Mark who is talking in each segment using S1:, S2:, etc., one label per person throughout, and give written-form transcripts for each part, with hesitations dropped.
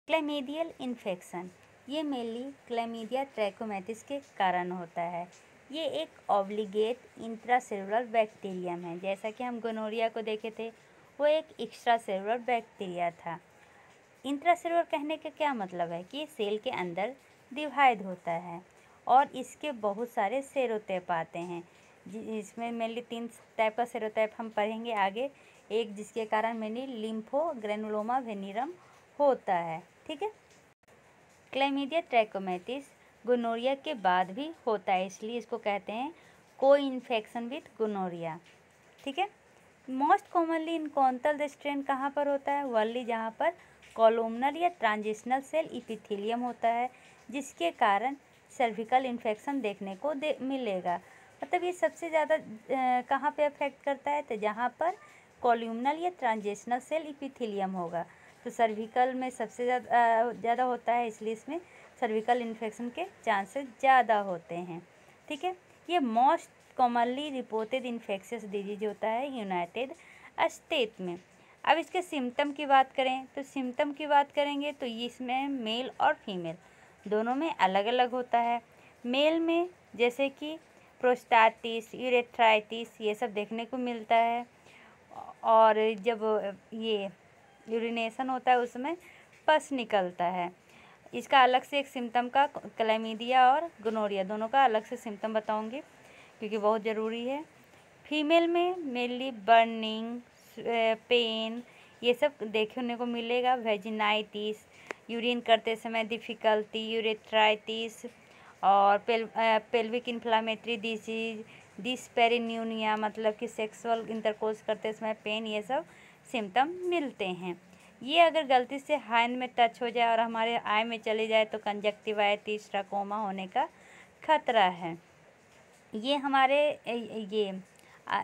S1: क्लैमिडियल infection ये mainly chlamydia trachomatis के कारण होता है। ये एक ऑब्लिगेट इंट्रासेलुलर बैक्टीरियम है। जैसा कि हम गोनोरिया को देखे थे, वो एक एक्स्ट्रासेलुलर बैक्टीरिया था। इंट्रासेलुलर कहने का क्या मतलब है कि सेल के अंदर डिवाइड होता है और इसके बहुत सारे सेरोटाइप आते हैं। इसमें मेनली 3 टाइप का सेरोटाइप हम पढ़ेंगे आगे। एक जिसके कारण मेनली लिम्फोग्रेनुलोमा वेनिरम होता है। ठीक है। क्लैमिडिया ट्रैकोमैटिस गोनोरिया के बाद भी होता है, इसलिए इसको कहते हैं को इन्फेक्शन विथ गोनोरिया। ठीक है। मोस्ट कॉमनली इनकॉन्टल स्ट्रेन कहाँ पर होता है? वर्ली, जहाँ पर कॉलमनर या ट्रांजिशनल सेल इपिथेलियम होता है, जिसके कारण सर्विकल इन्फेक्शन देखने को मिलेगा। मतलब ये सबसे ज़्यादा कहाँ पे अफेक्ट करता है? तो जहाँ पर कॉलमनर या ट्रांजिशनल सेल इपिथेलियम होगा, तो सर्विकल में सबसे ज़्यादा होता है, इसलिए इसमें सर्विकल इन्फेक्शन के चांसेस ज़्यादा होते हैं। ठीक है। ये most commonly reported infectious disease होता है यूनाइटेड स्टेट में। अब इसके सिम्टम की बात करें तो सिम्टम की बात करेंगे तो इसमें मेल और फीमेल दोनों में अलग अलग होता है। मेल में जैसे कि प्रोस्टाटिस, यूरेथ्राइटिस ये सब देखने को मिलता है, और जब ये यूरिनेशन होता है उसमें पस निकलता है। इसका अलग से एक सिम्टम का क्लैमिडिया और गोनोरिया दोनों का अलग से सिम्टम बताऊंगी, क्योंकि बहुत ज़रूरी है। फीमेल में मेनली बर्निंग, पेन ये सब देखने को मिलेगा। वेजिनाइटिस, यूरिन करते समय डिफ़िकल्टी, यूरेथ्राइटिस और पेल्विक इन्फ्लामेटरी डिजीज, डिस्पेरिन्यूनिया मतलब कि सेक्सुअल इंटरकोर्स करते समय पेन, ये सब सिम्टम मिलते हैं। ये अगर गलती से हैंड में टच हो जाए और हमारे आई में चले जाए तो कंजक्टिवाइटिस, ट्राकोमा होने का खतरा है। ये हमारे ये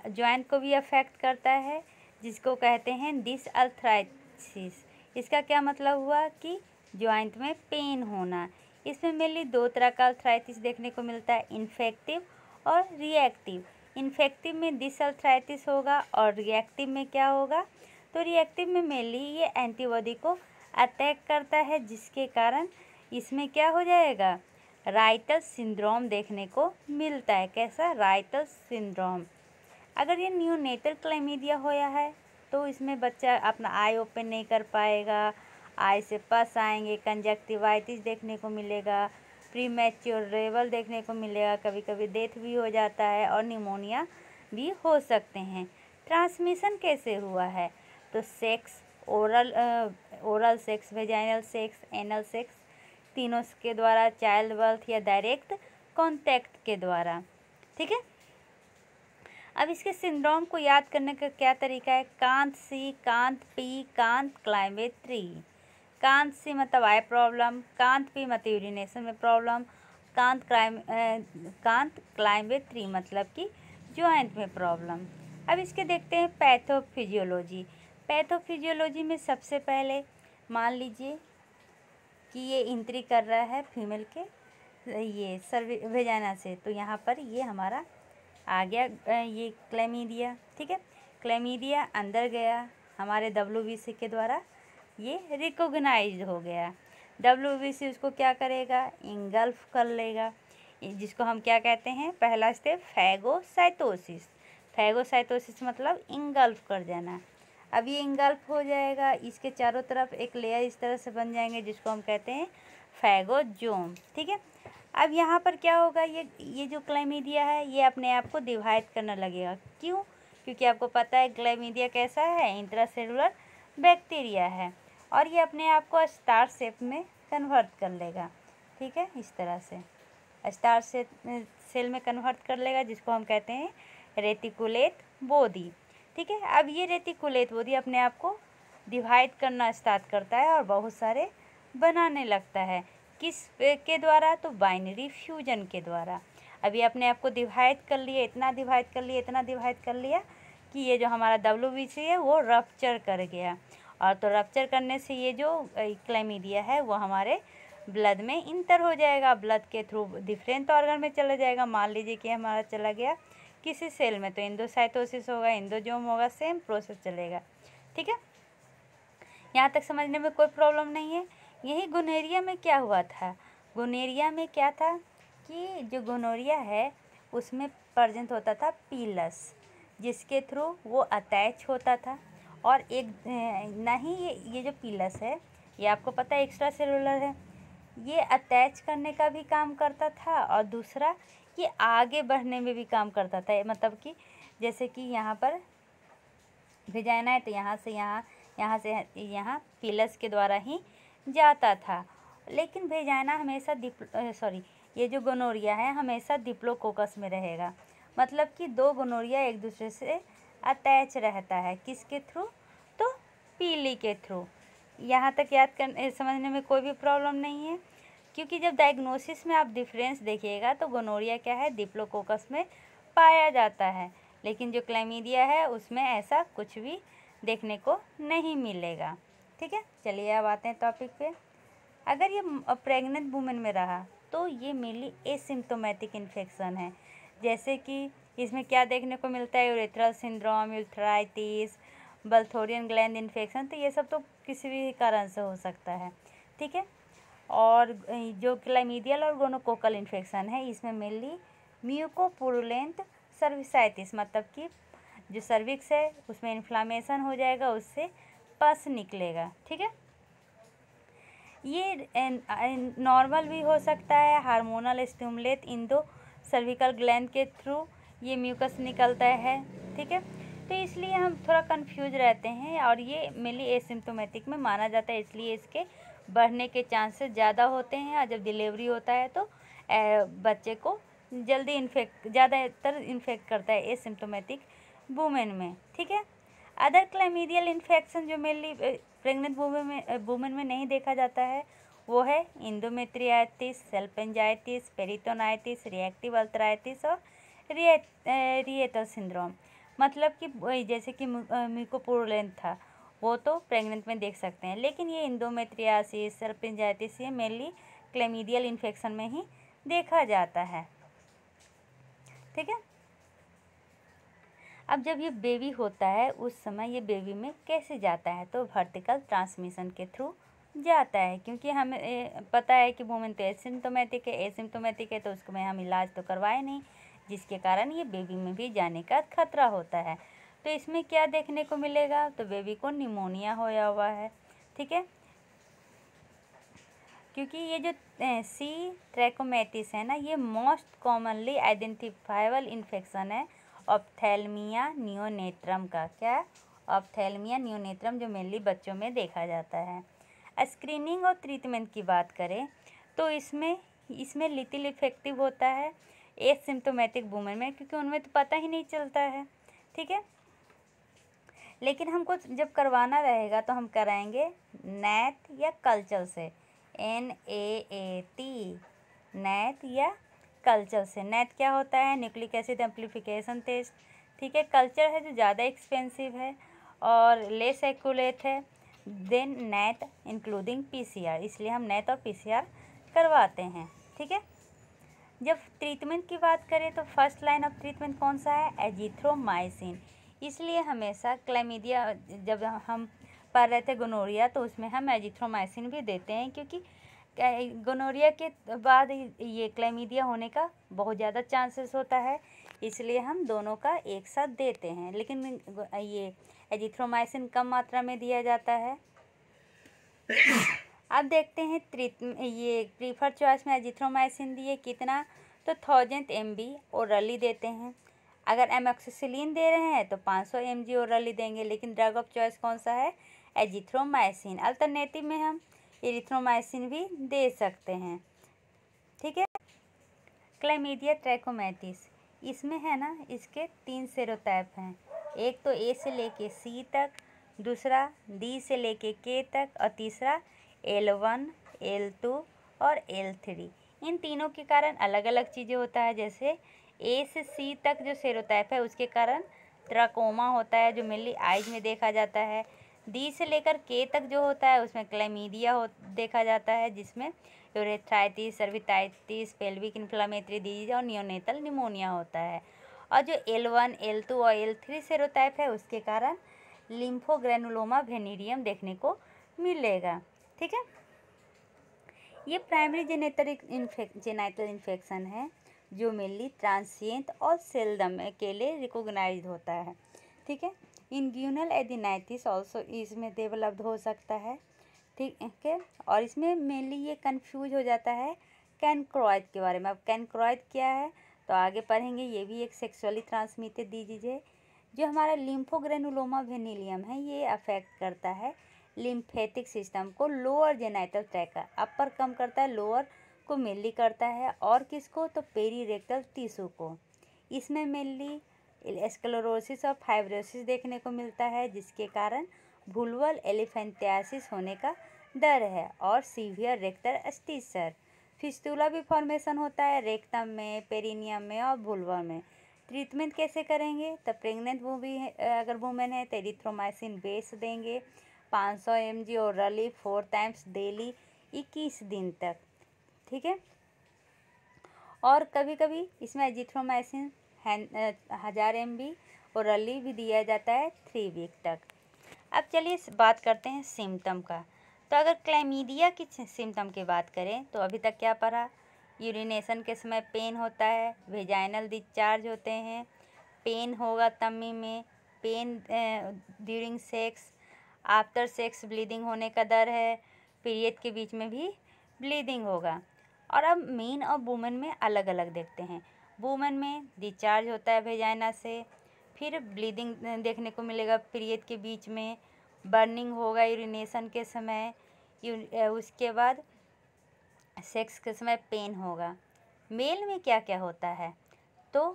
S1: जॉइंट को भी अफेक्ट करता है, जिसको कहते हैं डिसअर्थराइटिस। इसका क्या मतलब हुआ कि जॉइंट में पेन होना। इसमें मेनली 2 तरह का अर्थराइटिस देखने को मिलता है, इन्फेक्टिव और रिएक्टिव। इन्फेक्टिव में डिसअर्थराइटिस होगा और रिएक्टिव में क्या होगा? तो रिएक्टिव में मेनली ये एंटीबॉडी को अटैक करता है, जिसके कारण इसमें क्या हो जाएगा? राइटल सिंड्रोम देखने को मिलता है। कैसा? राइटल सिंड्रोम। अगर ये न्यूनेटल क्लैमिडिया होया है तो इसमें बच्चा अपना आई ओपन नहीं कर पाएगा, आई से पस आएंगे, कंजक्टिवाइटिस देखने को मिलेगा, प्रीमैच्योर रेवल देखने को मिलेगा, कभी कभी डेथ भी हो जाता है और निमोनिया भी हो सकते हैं। ट्रांसमिशन कैसे हुआ है? तो sex, oral sex, vaginal sex, anal sex, तीनों के द्वारा, चाइल्ड बर्थ या डायरेक्ट कांटेक्ट के द्वारा। ठीक है। अब इसके सिंड्रोम को याद करने का क्या तरीका है? कांत सी, कांत पी, कांत क्लाइमेट 3। कांत सी मतलब आई प्रॉब्लम, कांत पी मतलब यूरिनेशन में प्रॉब्लम, कांत क्लाइमेट 3 मतलब कि जॉइंट में प्रॉब्लम। अब इसके देखते हैं पैथोफिजियोलॉजी। पैथोफिजियोलॉजी में सबसे पहले मान लीजिए कि ये एंट्री कर रहा है फीमेल के ये वेजाइना से, तो यहाँ पर ये हमारा आ गया ये क्लैमिडिया। ठीक है। क्लैमिडिया अंदर गया, हमारे WBC के द्वारा ये रिकॉग्नाइज हो गया। WBC उसको क्या करेगा? इंगल्फ कर लेगा, जिसको हम क्या कहते हैं? पहला स्टेप फैगोसाइटोसिस। फैगोसाइटोसिस मतलब इंगल्फ कर जाना। अब ये इंगल्फ हो जाएगा, इसके चारों तरफ एक लेयर इस तरह से बन जाएंगे, जिसको हम कहते हैं फैगोजोम। ठीक है। अब यहाँ पर क्या होगा? ये जो क्लैमिडिया है ये अपने आप को डिवाइड करने लगेगा। क्यों? क्योंकि आपको पता है क्लैमिडिया कैसा है? इंट्रासेलुलर बैक्टीरिया है, और ये अपने आप को स्टार शेप में कन्वर्ट कर लेगा। ठीक है। इस तरह से स्टार सेल में कन्वर्ट कर लेगा, जिसको हम कहते हैं रेटिकुलेट बॉडी। ठीक है। अब ये रेटिकुलेट बॉडी अपने आप को डिवाइड करना स्टार्ट करता है और बहुत सारे बनाने लगता है। किस के द्वारा? तो बाइनरी फ्यूजन के द्वारा। अभी अपने आप को डिवाइड कर लिया, इतना डिवाइड कर लिया, इतना डिवाइड कर लिया कि ये जो हमारा WBC है वो रप्चर कर गया, और तो रप्चर करने से ये जो क्लैमिडिया है वो हमारे ब्लड में इंटर हो जाएगा, ब्लड के थ्रू डिफरेंट ऑर्गन में चला जाएगा। मान लीजिए कि हमारा चला गया किसी सेल में, तो एंडोसाइटोसिस होगा, एंडोजोम होगा, सेम प्रोसेस चलेगा। ठीक है। यहाँ तक समझने में कोई प्रॉब्लम नहीं है। यही गोनोरिया में क्या हुआ था, गोनोरिया में क्या था कि जो गोनोरिया है उसमें प्रेजेंट होता था पीलस, जिसके थ्रू वो अटैच होता था। और एक ना ही ये जो पीलस है ये आपको पता है एक्स्ट्रा सेलुलर है, ये अटैच करने का भी काम करता था और दूसरा ये आगे बढ़ने में भी काम करता था। मतलब कि जैसे कि यहाँ पर वेजाइना है तो यहाँ से यहाँ पीलस के द्वारा ही जाता था। लेकिन वेजाइना हमेशा ये जो गोनोरिया है हमेशा डिप्लोकोकस में रहेगा। मतलब कि दो गोनोरिया एक दूसरे से अटैच रहता है, किसके थ्रू, तो पीली के थ्रू। यहाँ तक समझने में कोई भी प्रॉब्लम नहीं है, क्योंकि जब डायग्नोसिस में आप डिफरेंस देखिएगा तो गोनोरिया क्या है, डिप्लोकोकस में पाया जाता है, लेकिन जो क्लैमिडिया है उसमें ऐसा कुछ भी देखने को नहीं मिलेगा। ठीक है, चलिए अब आते हैं टॉपिक पे। अगर ये प्रेग्नेंट वुमेन में रहा तो ये मेनली एसिम्प्टोमेटिक इन्फेक्शन है। जैसे कि इसमें क्या देखने को मिलता है, urethral syndrome, urethritis, Bartholin gland infection, तो ये सब तो किसी भी कारण से हो सकता है। ठीक है, और जो क्लैमिडियल और गोनोकोकल इन्फेक्शन है इसमें मेनली म्यूकोपुरुलेंट सर्विसाइटिस, मतलब कि जो सर्विक्स है उसमें इन्फ्लामेशन हो जाएगा, उससे पस निकलेगा। ठीक है, ये नॉर्मल भी हो सकता है, hormonal stimulate Indo cervical gland के थ्रू ये म्यूकस निकलता है। ठीक है, तो इसलिए हम थोड़ा कंफ्यूज रहते हैं और ये मेनली एसिम्प्टोमेटिक में माना जाता है, इसलिए इसके बढ़ने के चांसेस ज़्यादा होते हैं। और जब डिलीवरी होता है तो बच्चे को जल्दी ज़्यादातर इन्फेक्ट करता है एसिम्प्टोमेटिक वुमेन में। ठीक है, अदर क्लैमिडियल इन्फेक्शन जो मेनली प्रेग्नेंट वुमेन में नहीं देखा जाता है वो है इंडोमेट्रियाइटिस, सेल्फेंजाइटिस, पेरिटोनाइटिस, रिएक्टिव अल्थराइटिस और रिएटल सिंड्रोम। मतलब कि जैसे कि म्यूकोपुरुलेंट था वो तो प्रेग्नेंट में देख सकते हैं, लेकिन ये इंडोमेट्रियासिस, सेल्फेंजाइटिस ये मेनली क्लैमिडियल इन्फेक्शन में ही देखा जाता है। ठीक है, अब जब ये बेबी होता है उस समय ये बेबी में कैसे जाता है, तो वर्टिकल ट्रांसमिशन के थ्रू जाता है, क्योंकि हमें पता है कि वुमेन तो एसिम्प्टोमेटिक है तो उसको में हम इलाज तो करवाए नहीं, जिसके कारण ये बेबी में भी जाने का खतरा होता है। तो इसमें क्या देखने को मिलेगा, तो बेबी को निमोनिया होया हुआ है। ठीक है, क्योंकि ये जो सी ट्रैकोमैटिस है ना, ये मोस्ट कॉमनली आइडेंटिफाइबल इन्फेक्शन है ऑप्थेल्मिया नियोनेट्रम का। क्या, ऑप्थेल्मिया नियोनेट्रम, जो मेनली बच्चों में देखा जाता है। स्क्रीनिंग और ट्रीटमेंट की बात करें तो इसमें लिटिल इफेक्टिव होता है एसिम्प्टोमेटिक वुमेन में, क्योंकि उनमें तो पता ही नहीं चलता है। ठीक है, लेकिन हमको जब करवाना रहेगा तो हम कराएंगे नैट या कल्चर से, NAAT, नैट या कल्चर से। नैट क्या होता है, न्यूक्लिक एसिड एम्प्लीफिकेशन टेस्ट। ठीक है, कल्चर है जो ज़्यादा एक्सपेंसिव है और लेस एक्यूरेट है देन नैट इंक्लूडिंग PCR, इसलिए हम नैट और PCR करवाते हैं। ठीक है, जब ट्रीटमेंट की बात करें तो फर्स्ट लाइन ऑफ ट्रीटमेंट कौन सा है, एजिथ्रोमाइसिन। इसलिए हमेशा क्लैमिडिया जब हम पढ़ रहे थे गोनोरिया तो उसमें हम एजिथ्रोमाइसिन भी देते हैं, क्योंकि गोनोरिया के बाद ये क्लैमिडिया होने का बहुत ज़्यादा चांसेस होता है, इसलिए हम दोनों का एक साथ देते हैं। लेकिन ये एजिथ्रोमाइसिन कम मात्रा में दिया जाता है। अब देखते हैं ये प्रीफर चॉइस में एजिथ्रोमाइसिन दिए कितना, तो 1000 mg ओरली देते हैं। अगर एमोक्सिसिलिन दे रहे हैं तो 500 mg ओरली देंगे, लेकिन ड्रग ऑफ चॉइस कौन सा है, एजिथ्रोमाइसिन। अल्टरनेटिव में हम एरिथ्रोमाइसिन भी दे सकते हैं। ठीक है, क्लैमिडिया ट्रैकोमैटिस, इसमें है ना इसके 3 सेरोटाइप हैं, एक तो A से लेके C तक, दूसरा D से लेके K तक और तीसरा L1, L2 और L3। इन तीनों के कारण अलग अलग चीज़ें होता है। जैसे A से C तक जो सेरोटाइप है उसके कारण ट्राकोमा होता है जो मेनली आइज में देखा जाता है। D से लेकर K तक जो होता है उसमें क्लैमिडिया देखा जाता है, जिसमें यूरेथ्राइटिस, सर्विटाइटिस, पेल्विक इन्फ्लामेटरी डिजीज और नियोनेटल निमोनिया होता है। और जो L1, L2 और L3 सेरोटाइप है उसके कारण लिम्फोग्रेनुलोमा वेनेरियम देखने को मिलेगा। ठीक है, ये प्राइमरी जेनेटल इन्फेक्शन है जो मेनली ट्रांसिएंट और सेल्दम अकेले रिकॉग्नाइज्ड होता है। ठीक है। इंग्यूनल एडिनाइटिस ऑल्सो इसमें डेवलप्ड हो सकता है। ठीक है। और इसमें मेनली ये कंफ्यूज हो जाता है कैनक्रोइड के बारे में। अब कैनक्रोइड क्या है तो आगे पढ़ेंगे। ये भी एक सेक्सुअली ट्रांसमिटेड डिजीज है। जो हमारा लिम्फोग्रेनुलोमा वेनिलियम है ये अफेक्ट करता है लिम्फेटिक सिस्टम को, लोअर जेनाइटल ट्रैक का। अपर कम करता है, लोअर को मेनली करता है। और किसको तो पेरीरेक्टल टिश्यू को। इसमें मेनली स्क्लेरोसिस और फाइब्रोसिस देखने को मिलता है जिसके कारण वुल्वल एलिफेंटियासिस होने का डर है और सीवियर रेक्टल स्टीसर। फिस्टुला भी फॉर्मेशन होता है रेक्टम में, पेरिनियम में और वुल्वा में। ट्रीटमेंट कैसे करेंगे तो प्रेग्नेंट अगर वुमेन है तो एरिथ्रोमाइसिन बेस देंगे 500 mg ओरली 4 टाइम्स डेली 21 दिन तक। ठीक है। और कभी कभी इसमें एजिथ्रोमाइसिन 1000 mg ओरली भी दिया जाता है 3 वीक तक। अब चलिए बात करते हैं सिम्टम का। तो अगर क्लैमीडिया की सिम्टम की बात करें तो अभी तक क्या पढ़ा, यूरिनेशन के समय पेन होता है, वेजाइनल डिस्चार्ज होते हैं, पेन होगा टमी में, pen during sex, after sex bleeding होने का डर है, पीरियड के बीच में भी ब्लीडिंग होगा। और अब मेन और वुमेन में अलग अलग देखते हैं। वुमेन में डिस्चार्ज होता है वेजाइना से, फिर ब्लीडिंग देखने को मिलेगा पीरियड के बीच में, बर्निंग होगा यूरिनेशन के समय, उसके बाद सेक्स के समय पेन होगा। मेल में क्या क्या होता है तो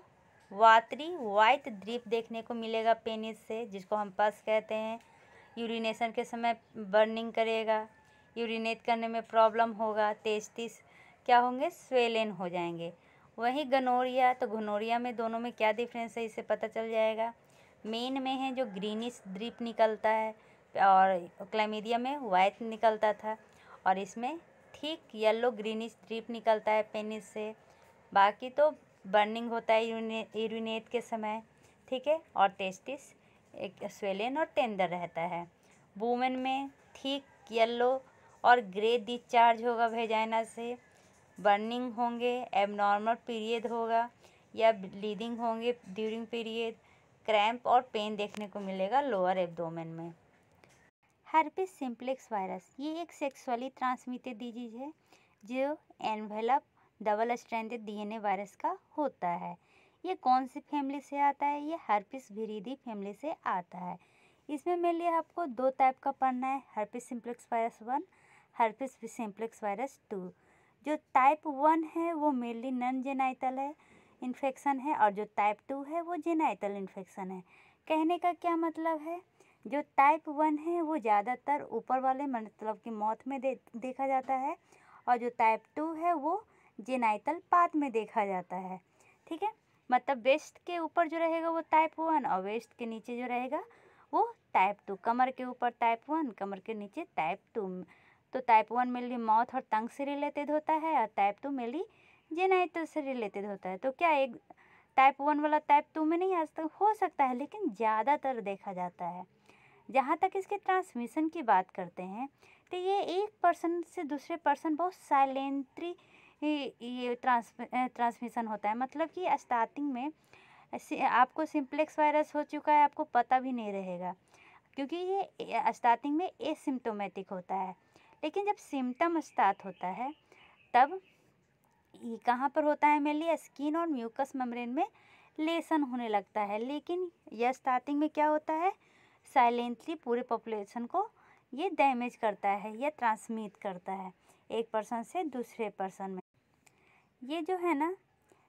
S1: वाटरी वाइट ड्रिप देखने को मिलेगा पेनिस से, जिसको हम पस कहते हैं। यूरिनेशन के समय बर्निंग करेगा, यूरिनेट करने में प्रॉब्लम होगा, टेस्टिस क्या होंगे स्वेलन हो जाएंगे। वहीं गनोरिया, तो गनोरिया में दोनों में क्या डिफरेंस है इसे पता चल जाएगा। मेन में है जो ग्रीनिश ड्रिप निकलता है और क्लैमिडिया में वाइट निकलता था, और इसमें ठीक येलो ग्रीनिश ड्रिप निकलता है पेनिस से। बाकी तो बर्निंग होता है यूरिनेट के समय। ठीक है। और टेस्टिस एक स्वेलन और टेंडर रहता है। वुमेन में ठीक येलो और ग्रे डिस्चार्ज होगा वेजाइना से, बर्निंग होंगे, एबनॉर्मल पीरियड होगा या ब्लीडिंग होंगे ड्यूरिंग पीरियड, क्रैम्प और पेन देखने को मिलेगा लोअर एब्डोमेन में। हर्पिस सिम्प्लेक्स वायरस ये एक सेक्सुअली ट्रांसमिटेड डिजीज है जो envelope double stranded DNA virus का होता है। ये कौन सी फैमिली से आता है, ये हर्पिस विरिडी फैमिली से आता है। इसमें मेनली आपको 2 टाइप का पढ़ना है, herpes simplex virus 1, herpes simplex virus 2। जो टाइप 1 है वो मेनली नॉन जेनाइटल है इन्फेक्शन है, और जो टाइप 2 है वो जेनाइटल इन्फेक्शन है। कहने का क्या मतलब है, जो टाइप 1 है वो ज़्यादातर ऊपर वाले मतलब कि माउथ में देखा जाता है, और जो टाइप 2 है वो जेनाइटल पार्ट में देखा जाता है। ठीक है। मतलब वेस्ट के ऊपर जो रहेगा वो टाइप 1 और वेस्ट के नीचे जो रहेगा वो टाइप 2। कमर के ऊपर टाइप 1, कमर के नीचे टाइप 2। तो टाइप 1 मेनली माउथ और टंग से रिलेटेड होता है, और टाइप 2 मेनली जेनाइटल से रिलेटेड होता है। तो क्या एक टाइप 1 वाला टाइप 2 में नहीं आज तक हो सकता है, लेकिन ज़्यादातर देखा जाता है। जहाँ तक इसके ट्रांसमिशन की बात करते हैं तो ये एक पर्सन से दूसरे पर्सन बहुत साइलेंटली ये ट्रांसमिशन होता है। मतलब कि स्टार्टिंग में आपको सिम्प्लेक्स वायरस हो चुका है, आपको पता भी नहीं रहेगा, क्योंकि ये स्टार्टिंग में एसिम्प्टोमेटिक होता है। लेकिन जब सिम्टम स्टार्ट होता है तब ये कहाँ पर होता है, मेनली स्किन और म्यूकस मेम्ब्रेन में लेसन होने लगता है। लेकिन यह स्टार्टिंग में क्या होता है, साइलेंटली पूरे पॉपुलेशन को ये डैमेज करता है या ट्रांसमिट करता है एक पर्सन से दूसरे पर्सन में। ये जो है ना,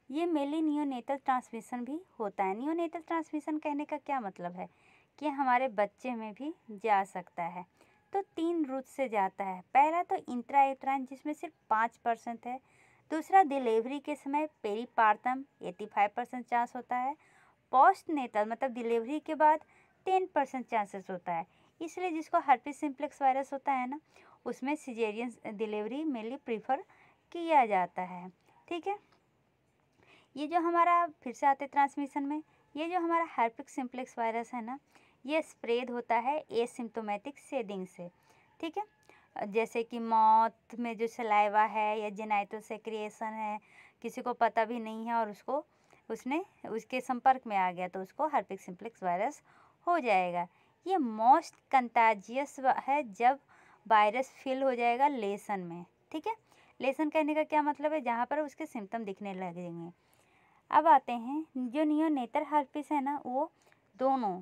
S1: ये मेनली नियोनेटल ट्रांसमिशन भी होता है। नियोनेटल ट्रांसमिशन कहने का क्या मतलब है कि हमारे बच्चे में भी जा सकता है। तो 3 रूट से जाता है। पहला तो इंट्रायूट्राइन जिसमें सिर्फ 5% है। दूसरा डिलीवरी के समय पेरीपार्टम 85% चांस होता है। पोस्ट नेटल मतलब डिलीवरी के बाद 10% चांसेस होता है। इसलिए जिसको हर्पिस सिम्प्लेक्स वायरस होता है ना, उसमें सिजेरियन डिलीवरी मेनली प्रीफर किया जाता है। ठीक है। ये जो हमारा फिर से आते ट्रांसमिशन में, ये जो हमारा हर्पिस सिम्प्लेक्स वायरस है ना, ये स्प्रेड होता है एसिम्प्टोमेटिक शेडिंग से। ठीक है। जैसे कि माउथ में जो सलाइवा है या जेनाइटल सेक्रिएशन है, किसी को पता भी नहीं है और उसने उसके संपर्क में आ गया तो उसको हर्पिक सिम्प्लेक्स वायरस हो जाएगा। ये मोस्ट कंटाजियस है जब वायरस फिल हो जाएगा लेसन में। ठीक है, लेसन कहने का क्या मतलब है, जहाँ पर उसके सिम्टम दिखने लगेंगे। अब आते हैं जो नियोनेटल हर्पिस है ना, वो दोनों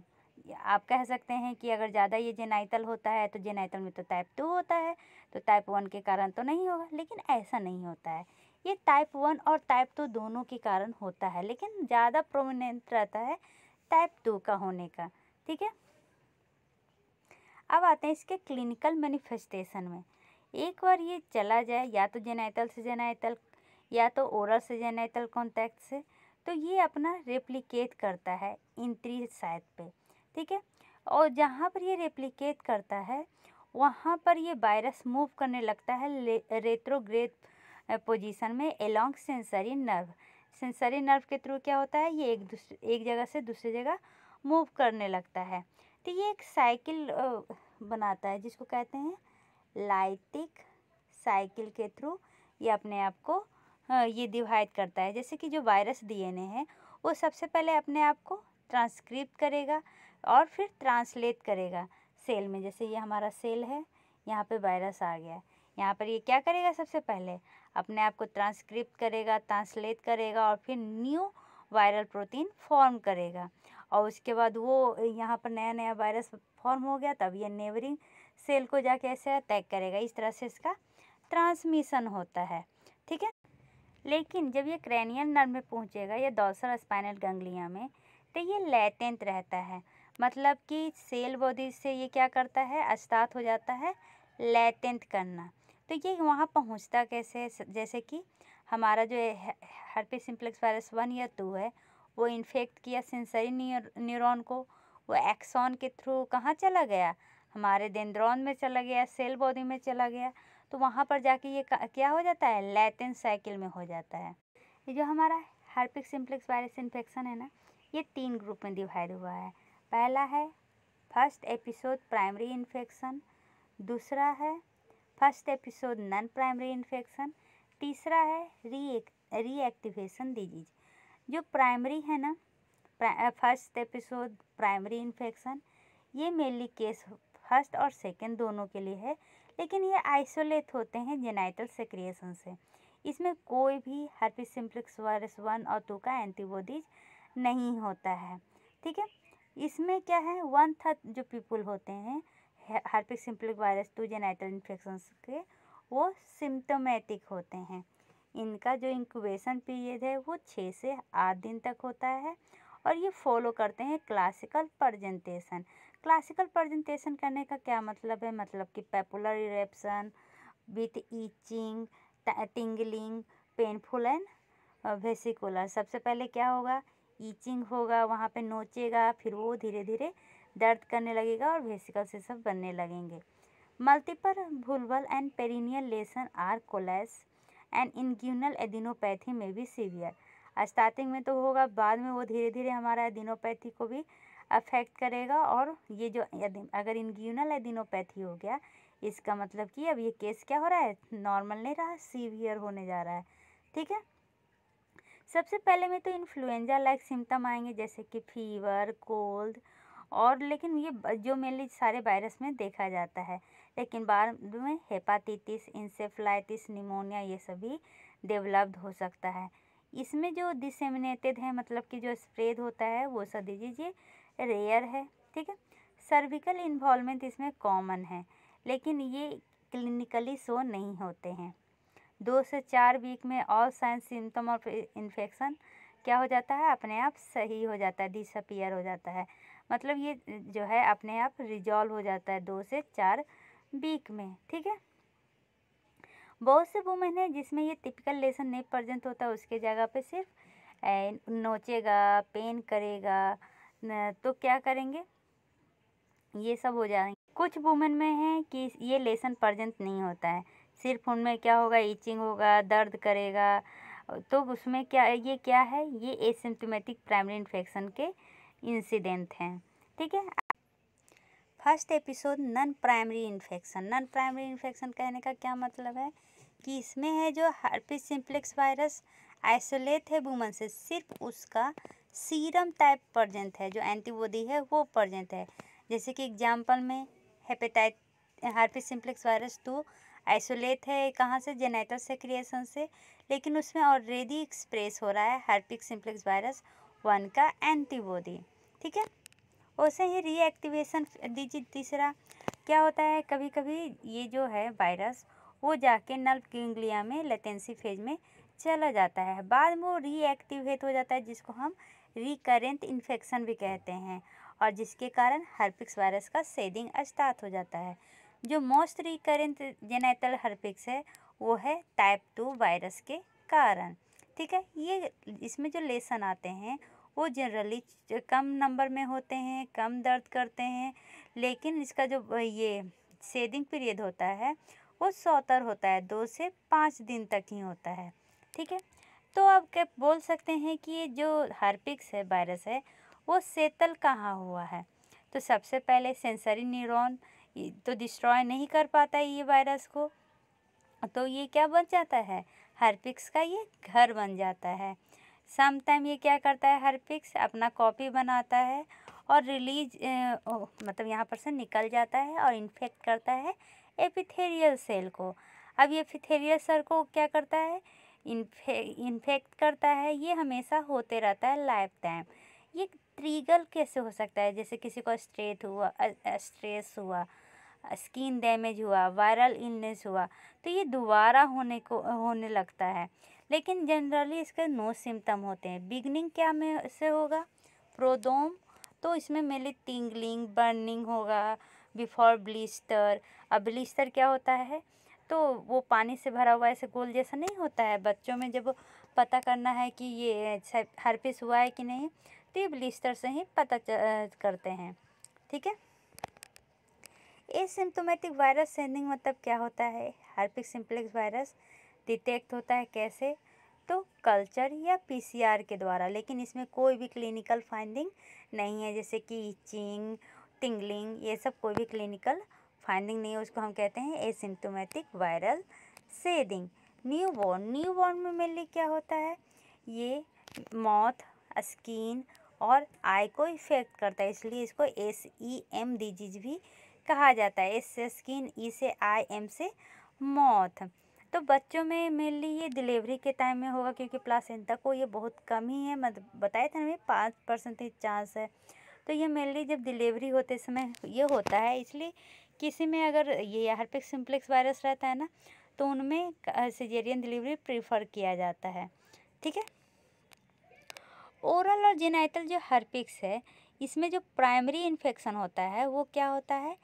S1: आप कह सकते हैं कि अगर ज़्यादा ये जेनाइटल होता है तो जेनाइटल में तो टाइप 2 होता है, तो टाइप 1 के कारण तो नहीं होगा, लेकिन ऐसा नहीं होता है। ये टाइप 1 और टाइप 2 दोनों के कारण होता है, लेकिन ज़्यादा प्रोमिनेंट रहता है टाइप 2 का होने का। ठीक है, अब आते हैं इसके क्लिनिकल मैनिफेस्टेशन में। एक बार ये चला जाए या तो जेनाइटल से जेनाइटल या तो ओरल से जेनाइटल कॉन्टैक्ट से, तो ये अपना रेप्लिकेट करता है इंट्री साइट पे। ठीक है, और जहाँ पर ये रेप्लिकेट करता है वहाँ पर ये वायरस मूव करने लगता है रेट्रोग्रेड पोजीशन में along sensory nerve. Sensory nerve के थ्रू क्या होता है, ये एक जगह से दूसरी जगह मूव करने लगता है। तो ये एक साइकिल बनाता है जिसको कहते हैं लाइटिक साइकिल के थ्रू ये अपने आप को ये डिवाइड करता है। जैसे कि जो वायरस डीएनए है वो सबसे पहले अपने आप को ट्रांसक्रिप्ट करेगा और फिर ट्रांसलेट करेगा सेल में। जैसे ये हमारा सेल है, यहाँ पे वायरस आ गया, यहाँ पर ये क्या करेगा, सबसे पहले अपने आप को ट्रांसक्रिप्ट करेगा, ट्रांसलेट करेगा और फिर न्यू वायरल प्रोटीन फॉर्म करेगा। और उसके बाद वो यहाँ पर नया नया वायरस फॉर्म हो गया, तब ये नेबरिंग सेल को जाके ऐसे अटैक करेगा। इस तरह से इसका ट्रांसमिशन होता है। ठीक है, लेकिन जब ये क्रैनियल नर्व में पहुँचेगा या डोर्सल स्पाइनल गैंग्लिया में, तो ये लेटेंट रहता है। मतलब कि सेल बॉडी से ये क्या करता है, स्टार्ट हो जाता है लेटेंट करना। तो ये वहाँ पहुँचता कैसे है, जैसे कि हमारा जो हर्पिस सिम्प्लेक्स वायरस 1 या 2 है वो इन्फेक्ट किया सेंसरी न्यूरॉन को, वो एक्सॉन के थ्रू कहाँ चला गया, हमारे डेंड्रॉन में चला गया, सेल बॉडी में चला गया, तो वहाँ पर जाके ये क्या हो जाता है, लेटेंट साइकिल में हो जाता है। ये जो हमारा हर्पिक सिम्प्लेक्स वायरस इन्फेक्शन है ना, ये 3 ग्रुप में डिवाइड हुआ है। पहला है फर्स्ट एपिसोड प्राइमरी इन्फेक्शन, दूसरा है first episode non primary infection, तीसरा है रीएक्टिवेशन डिजीज। जो प्राइमरी है ना, फर्स्ट एपिसोड प्राइमरी इन्फेक्शन, ये मेनली केस फर्स्ट और सेकंड दोनों के लिए है, लेकिन ये आइसोलेट होते हैं जेनाइटल सेक्रिएशन से। इसमें कोई भी हर्पिस सिम्प्लेक्स वायरस 1 और 2 का एंटीबॉडीज नहीं होता है। ठीक है, इसमें क्या है, 1/3 जो पीपल होते हैं herpes simplex virus 2 genital infection के, वो सिम्टोमेटिक होते हैं। इनका जो इंक्यूबेशन पीरियड है वो 6 से 8 दिन तक होता है और ये फॉलो करते हैं क्लासिकल प्रेजेंटेशन। क्लासिकल प्रेजेंटेशन करने का क्या मतलब है, मतलब कि papular eruption with itching, tingling, painful and vesicular. सबसे पहले क्या होगा, ईचिंग होगा, वहाँ पे नोचेगा, फिर वो धीरे धीरे दर्द करने लगेगा और वेसिकल से सब बनने लगेंगे। Multiple vulval and perineal lesion are coalesce and inguinal adenopathy में भी सीवियर। स्टार्टिंग में तो होगा, बाद में वो धीरे धीरे हमारा एडिनोपैथी को भी अफेक्ट करेगा। और ये जो अगर इंग्यूनल एडिनोपैथी हो गया, इसका मतलब कि अब ये केस क्या हो रहा है, नॉर्मल नहीं रहा, सीवियर होने जा रहा है। ठीक है, सबसे पहले में तो इन्फ्लुएंजा लाइक सिम्टम आएंगे, जैसे कि फीवर, कोल्ड, और लेकिन ये जो मेनली सारे वायरस में देखा जाता है। लेकिन बाद में हेपाटाइटिस, इंसेफ्लाइटिस, निमोनिया ये सभी डेवलप्ड हो सकता है। इसमें जो डिसेमिनेटेड है, मतलब कि जो स्प्रेड होता है, वो सब दीजिए रेयर है। ठीक है, सर्विकल इन्वॉल्वमेंट इसमें कॉमन है, लेकिन ये क्लिनिकली शो नहीं होते हैं। 2 से 4 वीक में all sign symptom of infection क्या हो जाता है, अपने आप सही हो जाता है, डिसअपियर हो जाता है। मतलब ये जो है अपने आप रिजॉल्व हो जाता है 2 से 4 वीक में। ठीक है, बहुत से वुमेन है जिसमें ये टिपिकल लेसन नहीं प्रेजेंट होता, उसके जगह पे सिर्फ नोचेगा, पेन करेगा, तो क्या करेंगे, ये सब हो जाएंगे। कुछ वुमेन में है कि ये लेसन प्रेजेंट नहीं होता है, सिर्फ उनमें क्या होगा, ईचिंग होगा, दर्द करेगा, तो उसमें क्या है, ये एसिम्प्टोमेटिक प्राइमरी इन्फेक्शन के इंसिडेंट हैं। ठीक है, first episode non primary infection. Non primary infection कहने का क्या मतलब है कि इसमें है जो हर्पिस सिम्प्लेक्स वायरस आइसोलेट है वुमन से, सिर्फ उसका सीरम टाइप प्रेजेंट है, जो एंटीबॉडी है वो प्रेजेंट है। जैसे कि एग्जांपल में हर्पिस सिम्प्लेक्स वायरस 2 आइसोलेट है कहाँ से, जेनिटल सेक्रिएशन से, लेकिन उसमें ऑलरेडी एक्सप्रेस हो रहा है हर्पिस सिम्प्लेक्स वायरस 1 का एंटीबॉडी। ठीक है, वैसे ही रीएक्टिवेशन दीजिए तीसरा क्या होता है, कभी कभी ये जो है वायरस वो जाके नर्व गैंग्लिया में लेटेंसी फेज में चला जाता है, बाद में वो रीएक्टिवेट हो जाता है, जिसको हम रिकरेंट इन्फेक्शन भी कहते हैं, और जिसके कारण हर्पिक्स वायरस का शेडिंग स्टार्ट हो जाता है। जो मोस्ट रिकरेंट जेनिटल हर्पिक्स है वो है टाइप 2 वायरस के कारण। ठीक है, ये इसमें जो लेसन आते हैं वो जनरली कम नंबर में होते हैं, कम दर्द करते हैं, लेकिन इसका जो ये शेडिंग पीरियड होता है वो शॉर्टर होता है, 2 से 5 दिन तक ही होता है। ठीक है, तो आप क्या बोल सकते हैं कि ये जो हर्पिक्स है वायरस है वो सेटल कहाँ हुआ है। तो सबसे पहले सेंसरी न्यूरॉन तो डिस्ट्रॉय नहीं कर पाता है ये वायरस को, तो ये क्या बन जाता है, हर्पिक्स का ये घर बन जाता है। सम टाइम ये क्या करता है, हर्पिक्स अपना कॉपी बनाता है और रिलीज मतलब यहाँ पर से निकल जाता है और इन्फेक्ट करता है एपिथेलियल सेल को। अब ये एपिथेलियल सेल को क्या करता है, इन्फेक्ट करता है। ये हमेशा होते रहता है लाइफ टाइम। ये ट्रिगर कैसे हो सकता है, जैसे किसी को स्ट्रेस हुआ, स्किन डैमेज हुआ, वायरल इलनेस हुआ, तो ये दोबारा होने लगता है, लेकिन जनरली इसके नो सिम्टम होते हैं। बिगनिंग क्या में से होगा, प्रोडोम, तो इसमें मेनली टिंगलिंग, बर्निंग होगा बिफोर ब्लिस्टर। अब ब्लिस्टर क्या होता है, तो वो पानी से भरा हुआ ऐसे गोल जैसा नहीं होता है, बच्चों में जब पता करना है कि ये हर्पिस हुआ है कि नहीं, तो ये ब्लिस्टर से ही पता करते हैं। ठीक है, एसिम्प्टोमेटिक वायरस सेंडिंग मतलब क्या होता है, हर्पिस सिम्प्लेक्स वायरस डिटेक्ट होता है कैसे, तो कल्चर या पीसीआर के द्वारा, लेकिन इसमें कोई भी क्लिनिकल फाइंडिंग नहीं है, जैसे कि इचिंग, टिंगलिंग, ये सब कोई भी क्लिनिकल फाइंडिंग नहीं है, उसको हम कहते हैं एसिम्प्टोमेटिक वायरल शेडिंग। न्यूबॉर्न में मेनली क्या होता है, ये माउथ, स्किन और आई को इफेक्ट करता है, इसलिए इसको SEM डिजीज भी कहा जाता है। एस से स्किन, ई से आई, एम से माउथ। तो बच्चों में मेनली ये डिलीवरी के टाइम में होगा, क्योंकि प्लासेंटा को ये बहुत कम ही है, मतलब बताया था ना 5% चांस है, तो ये मेनली जब डिलीवरी होते समय ये होता है। इसलिए किसी में अगर ये हर्पिक्स सिम्प्लेक्स वायरस रहता है ना, तो उनमें सिजेरियन डिलीवरी प्रीफर किया जाता है। ठीक है, ओरल और जेनिटल जो हर्पिक्स है, इसमें जो प्राइमरी इन्फेक्शन होता है वो क्या होता है,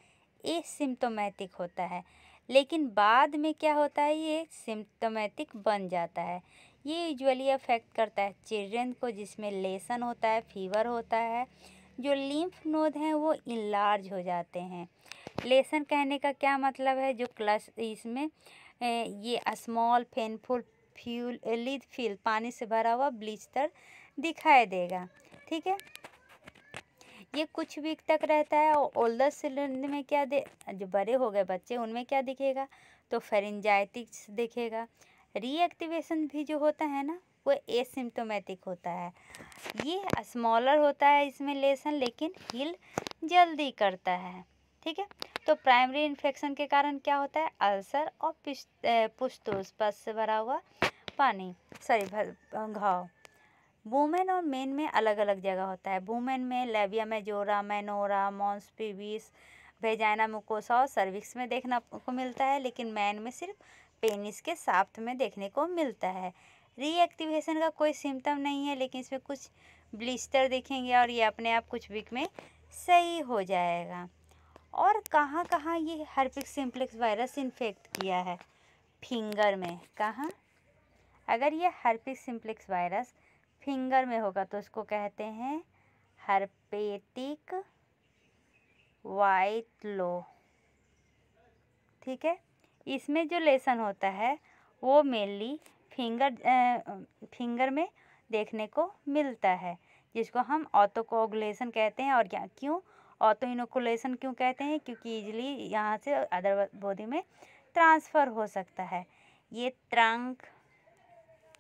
S1: एसिम्प्टोमेटिक होता है, लेकिन बाद में क्या होता है, ये सिम्प्टोमेटिक बन जाता है। ये यूजुअली अफेक्ट करता है चिल्ड्रन को, जिसमें लेसन होता है, फीवर होता है, जो लिम्फ नोड हैं वो इनलार्ज हो जाते हैं। लेसन कहने का क्या मतलब है, जो क्लस इसमें ये स्मॉल पेनफुल फ्लूइड फील पानी से भरा हुआ ब्लिस्टर दिखाई देगा। ठीक है, ये कुछ वीक तक रहता है, और ओल्डर चिल्ड्रन में क्या जो बड़े हो गए बच्चे, उनमें क्या दिखेगा, तो फेरिंजाइटिस दिखेगा। रीएक्टिवेशन भी जो होता है ना वो एसिम्प्टोमेटिक होता है, ये स्मॉलर होता है इसमें लेसन, लेकिन हील जल्दी करता है। ठीक है, तो प्राइमरी इन्फेक्शन के कारण क्या होता है, अल्सर और पुस्तूस, पस से भरा हुआ पानी, घाव। वुमेन और मेन में अलग अलग जगह होता है। वुमेन में labia majora, minora, mons pubis, vagina mucosa और सर्विक्स में देखने को मिलता है, लेकिन मैन में सिर्फ पेनिस के शाफ्ट में देखने को मिलता है। रीएक्टिवेशन का कोई सिम्टम नहीं है, लेकिन इसमें कुछ ब्लिस्टर दिखेंगे और ये अपने आप कुछ वीक में सही हो जाएगा। और कहाँ कहाँ ये हर्पिक्स सिम्प्लेक्स वायरस इन्फेक्ट किया है, फिंगर में। कहाँ, अगर ये हर्पिक्स सिम्प्लेक्स वायरस फिंगर में होगा तो इसको कहते हैं हर्पेटिक वाइट लो। ठीक है, इसमें जो लेसन होता है वो मेनली फिंगर में देखने को मिलता है, जिसको हम ऑटोकोगुलेशन कहते हैं। और क्या, क्यों ऑटो इनोकुलेशन क्यों कहते हैं? क्योंकि इजीली यहाँ से अदर बॉडी में ट्रांसफ़र हो सकता है। ये ट्रंक,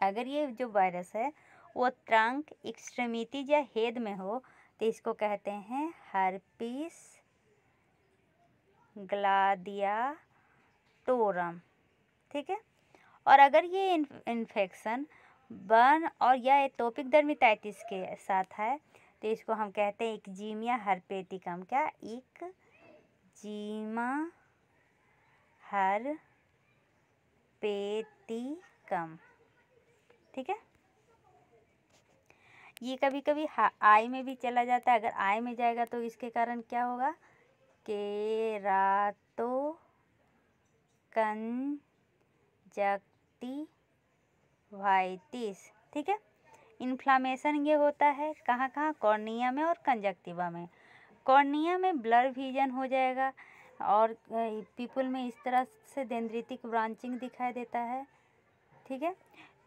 S1: अगर ये जो वायरस है वो ट्रंक, एक्सट्रीमिटी या हेड में हो तो इसको कहते हैं हर्पीस ग्लाडियाटोरम, ठीक है। और अगर ये इन्फेक्शन बर्न और या एटोपिक डर्मेटाइटिस के साथ है तो इसको हम कहते हैं इक्जीमिया हर्पेटिकम। क्या? इक्जीमा हर्पेटिकम, ठीक है। ये कभी कभी आई में भी चला जाता है। अगर आई में जाएगा तो इसके कारण क्या होगा? केराटोकंजक्टिवाइटिस, ठीक है। इन्फ्लामेशन ये होता है कहाँ कहाँ? कॉर्निया में और कंजक्टिवा में। कॉर्निया में ब्लर विजन हो जाएगा और पीपल में इस तरह से डेंड्रिटिक ब्रांचिंग दिखाई देता है, ठीक है।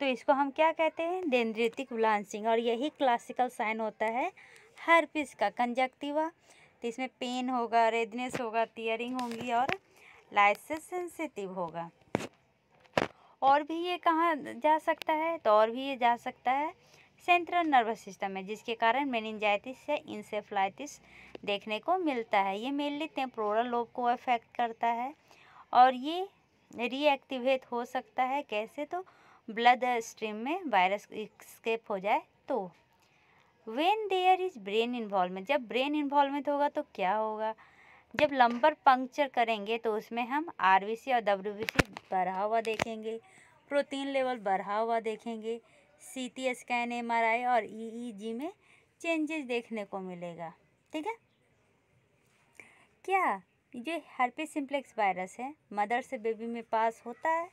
S1: तो इसको हम क्या कहते हैं? Dendritic branching. और यही क्लासिकल साइन होता है हर्पिस का। कंजक्टिवा तो इसमें पेन होगा, रेडनेस होगा, टीयरिंग होंगी और लाइट से सेंसिटिव होगा। और भी ये कहाँ जा सकता है? तो और भी ये जा सकता है सेंट्रल नर्वस सिस्टम में, जिसके कारण मेनिंजाइटिस या इंसेफ्लाइटिस देखने को मिलता है। ये मेनली टेम्पोरल लोब को अफेक्ट करता है और ये रीएक्टिवेट हो सकता है। कैसे? तो ब्लड स्ट्रीम में वायरस एस्केप हो जाए तो। When there is brain involvement, जब ब्रेन इन्वॉल्वमेंट होगा तो क्या होगा? जब लंबर पंक्चर करेंगे तो उसमें हम आरबीसी और डब्ल्यूबीसी बढ़ा हुआ देखेंगे, प्रोटीन लेवल बढ़ा हुआ देखेंगे, सीटी स्कैन, एमआरआई और ईईजी में चेंजेस देखने को मिलेगा, ठीक है। क्या जो हर्पिस सिम्प्लेक्स वायरस है मदर से बेबी में पास होता है?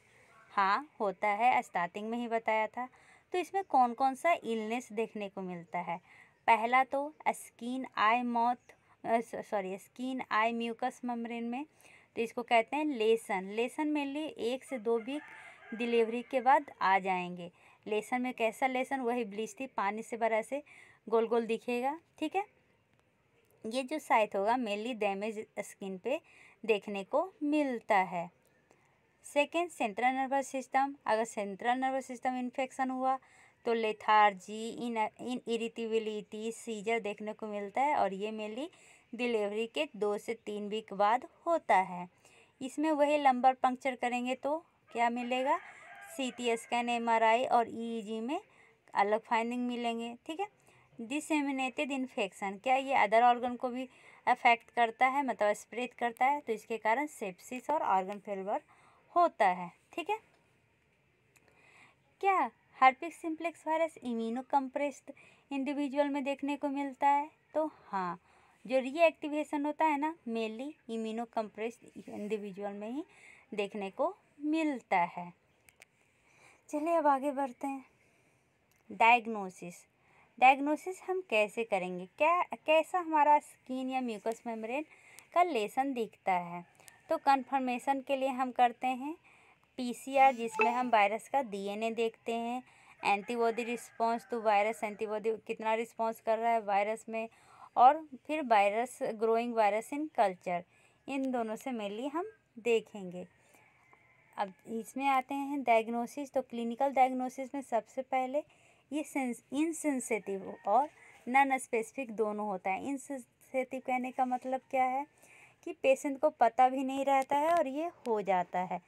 S1: हाँ होता है, स्टार्टिंग में ही बताया था। तो इसमें कौन कौन सा इलनेस देखने को मिलता है? पहला तो स्किन आई म्यूकस मेम्ब्रेन में, तो इसको कहते हैं लेसन। लेसन मेनली 1 से 2 वीक डिलीवरी के बाद आ जाएंगे। लेसन में कैसा लेसन? वही ब्लिस्टी पानी से भरा से गोल गोल दिखेगा, ठीक है। ये जो साइट होगा मेनली डैमेज स्किन पे देखने को मिलता है। Second, central nervous system. अगर सेंट्रल नर्वस सिस्टम इन्फेक्शन हुआ तो लेथार्जी, इरिटेबिलिटी, सीजर देखने को मिलता है और ये मेनली डिलीवरी के 2 से 3 वीक बाद होता है। इसमें वही लंबर पंक्चर करेंगे तो क्या मिलेगा? सीटी स्कैन, एमआरआई और ईईजी में अलग फाइंडिंग मिलेंगे, ठीक है। डिसेमिनेटेड इन्फेक्शन, क्या ये अदर ऑर्गन को भी अफेक्ट करता है, मतलब स्प्रेड करता है? तो इसके कारण सेप्सिस और ऑर्गन फेलियर होता है, ठीक है। क्या herpes simplex virus immuno compressed individual में देखने को मिलता है? तो हाँ, जो रीएक्टिवेशन होता है ना मेनली इम्यूनो कंप्रेस्ड इंडिविजुअल में ही देखने को मिलता है। चलिए अब आगे बढ़ते हैं। डायग्नोसिस हम कैसे करेंगे? कैसा हमारा स्किन या म्यूकस मेम्ब्रेन का लेसन दिखता है? तो कंफर्मेशन के लिए हम करते हैं पीसीआर, जिसमें हम वायरस का डीएनए देखते हैं, antibody response to virus, antibody कितना रिस्पॉन्स कर रहा है वायरस में, और फिर virus growing virus in culture, इन दोनों से मेनली हम देखेंगे। अब इसमें आते हैं डायग्नोसिस। तो क्लिनिकल डायग्नोसिस में सबसे पहले ये इनसेंसिटिव और नॉन स्पेसिफिक दोनों होता है। इनसेंसिटिव कहने का मतलब क्या है? कि पेशेंट को पता भी नहीं रहता है और ये हो जाता है।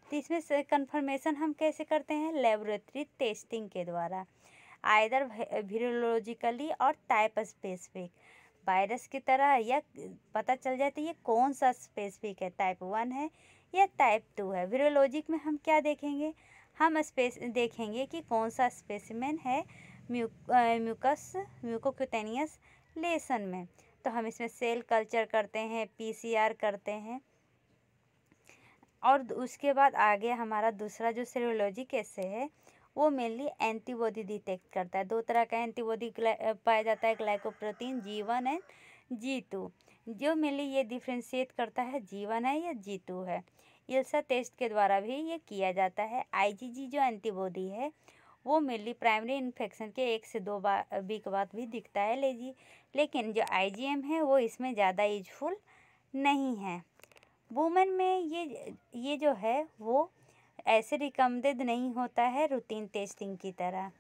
S1: तो इसमें से कंफर्मेशन हम कैसे करते हैं? लेबोरेटरी टेस्टिंग के द्वारा, आइदर वीरोलॉजिकली और टाइप स्पेसिफिक। वायरस की तरह या पता चल जाता है ये कौन सा स्पेसिफिक है, टाइप 1 है या टाइप 2 है। वीरोलॉजिक में हम क्या देखेंगे? हम देखेंगे कि कौन सा स्पेसिमेन है म्यूकोक्यूटेनियस लेसन में। तो हम इसमें सेल कल्चर करते हैं, पीसीआर करते हैं, और उसके बाद आगे हमारा दूसरा जो सीरोलॉजी कैसे है वो मेनली एंटीबॉडी डिटेक्ट करता है। 2 तरह का एंटीबॉडी पाया जाता है, ग्लाइकोप्रोटीन G1 एंड G2, जो मेनली ये डिफ्रेंशिएट करता है G1 है या G2 है। इल्सा टेस्ट के द्वारा भी ये किया जाता है। आईजीजी जो एंटीबॉडी है वो मेनली प्राइमरी इन्फेक्शन के 1 से 2 वीक बाद भी दिखता है लेकिन जो IgM है वो इसमें ज़्यादा यूजफुल नहीं है। वुमेन में ये जो है वो ऐसे रिकमेंडेड नहीं होता है रूटीन टेस्टिंग की तरह।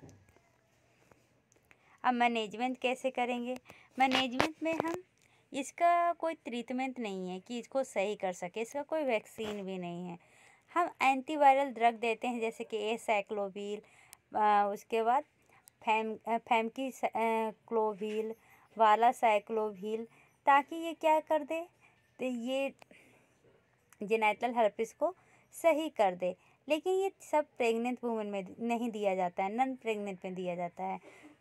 S1: अब मैनेजमेंट कैसे करेंगे? मैनेजमेंट में हम इसका कोई ट्रीटमेंट नहीं है कि इसको सही कर सके, इसका कोई वैक्सीन भी नहीं है। हम एंटीवायरल ड्रग देते हैं जैसे कि एसाइक्लोविर, उसके बाद फैमकीक्लोविर, वालासाइक्लोविर, ताकि ये क्या कर दे, तो ये जेनिटल हर्पिस को सही कर दे। लेकिन ये सब प्रेग्नेंट वुमेन में नहीं दिया जाता है, नॉन प्रेग्नेंट में दिया जाता है।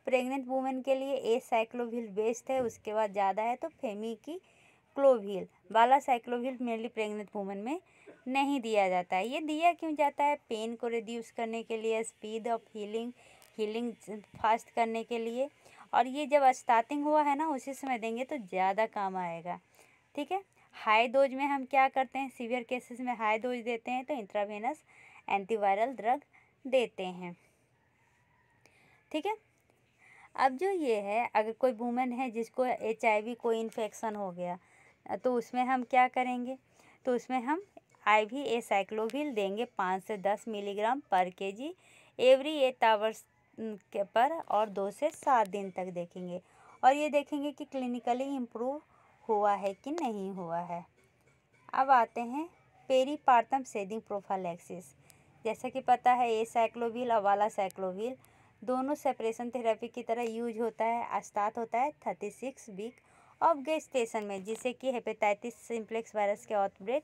S1: प्रेग्नेंट वुमेन के लिए एसाइक्लोविर बेस्ट है, उसके बाद ज़्यादा है तो फैमिक्लोविर। वालासाइक्लोविर मेनली प्रेग्नेंट वुमेन में नहीं दिया जाता है। ये दिया क्यों जाता है? पेन को रिड्यूस करने के लिए, स्पीड ऑफ हीलिंग फास्ट करने के लिए। और ये जब स्टार्टिंग हुआ है ना उसी समय देंगे तो ज़्यादा काम आएगा, ठीक है। हाई डोज में हम क्या करते हैं, सीवियर केसेस में हाई डोज देते हैं तो इंट्रावेनस एंटीवायरल ड्रग देते हैं, ठीक है। अब जो ये है, अगर कोई वुमेन है जिसको HIV कोई इन्फेक्शन हो गया तो उसमें हम क्या करेंगे, तो उसमें हम IV एसाइक्लोविर देंगे 5 से 10 milligram per kg every 8 hours के पर, और 2 से 7 दिन तक देखेंगे और ये देखेंगे कि क्लिनिकली इम्प्रूव हुआ है कि नहीं हुआ है। अब आते हैं पेरीपार्टम शेडिंग प्रोफाइलैक्सिस। जैसा कि पता है एसाइक्लोविर और वालासाइक्लोविर दोनों सेपरेशन थेरेपी की तरह यूज होता है। स्टार्ट होता है 36 वीक ऑफ गेस्टेशन में, जिससे कि हेपेटाइटिस सिम्प्लेक्स वायरस के आउटब्रेक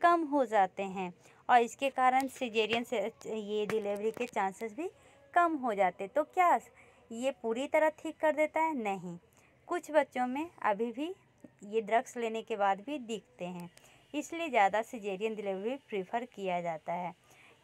S1: कम हो जाते हैं और इसके कारण सिजेरियन से ये डिलीवरी के चांसेस भी कम हो जाते। तो क्या ये पूरी तरह ठीक कर देता है? नहीं, कुछ बच्चों में अभी भी ये ड्रग्स लेने के बाद भी दिखते हैं, इसलिए ज़्यादा सिजेरियन डिलीवरी प्रीफर किया जाता है।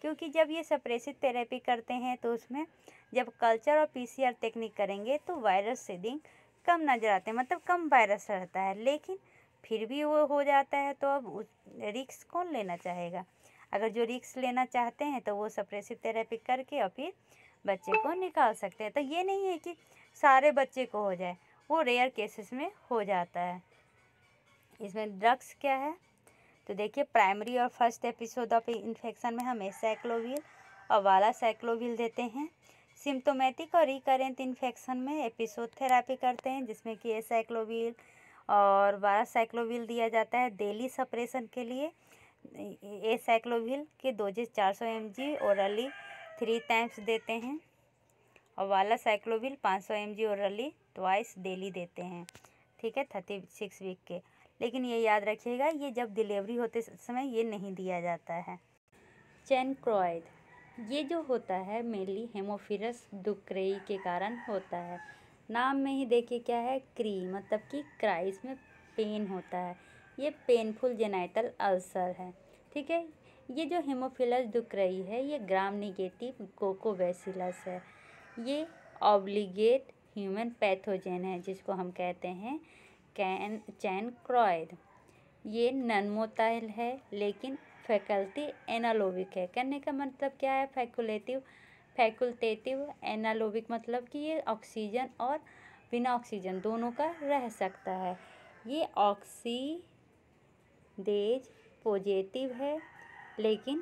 S1: क्योंकि जब ये सप्रेसिव थेरेपी करते हैं तो उसमें जब कल्चर और PCR टेक्निक करेंगे तो वायरस शेडिंग कम नज़र आते हैं, मतलब कम वायरस रहता है, लेकिन फिर भी वो हो जाता है। तो अब उस रिस्क कौन लेना चाहेगा? अगर जो रिस्क लेना चाहते हैं तो वो सप्रेसिव थेरेपी करके और फिर बच्चे को निकाल सकते हैं। तो ये नहीं है कि सारे बच्चे को हो जाए, वो रेयर केसेस में हो जाता है। इसमें ड्रग्स क्या है तो देखिए, प्राइमरी और फर्स्ट एपिसोड ऑफ इन्फेक्शन में हम एसाइक्लोविर और वालासाइक्लोविर देते हैं। सिम्टोमेटिक और रिकरेंट इन्फेक्शन में एपिसोड थेरेपी करते हैं, जिसमें कि एसाइक्लोविर और वालासाइक्लोविर दिया जाता है। डेली सप्रेशन के लिए एसाइक्लोविर के डोजेज 400 mg ओरली 3 टाइम्स देते हैं और वालासाइक्लोविर 500 mg ओरली ट्वाइस डेली देते हैं, ठीक है, 36 वीक के। लेकिन ये याद रखिएगा, ये जब डिलीवरी होते समय ये नहीं दिया जाता है। चैनक्राइड, ये जो होता है मेनली हेमोफिलस डुक्रेई के कारण होता है। नाम में ही देखिए क्या है, क्री मतलब कि क्राई, इसमें पेन होता है। ये पेनफुल जेनाइटल अल्सर है, ठीक है। ये जो हेमोफिलस डुक्रेई है ये ग्राम नेगेटिव कोकोबैसिलस है। ये ऑब्लिगेट ह्यूमन पैथोजेन है जिसको हम कहते हैं चैनक्राइड। ये नॉन मोटाइल है लेकिन फैकल्टी एनालोबिक है। कहने का मतलब क्या है, फैकुल्टेटिव एनालोबिक मतलब कि ये ऑक्सीजन और बिना ऑक्सीजन दोनों का रह सकता है। ये ऑक्सीडेज पॉजिटिव है लेकिन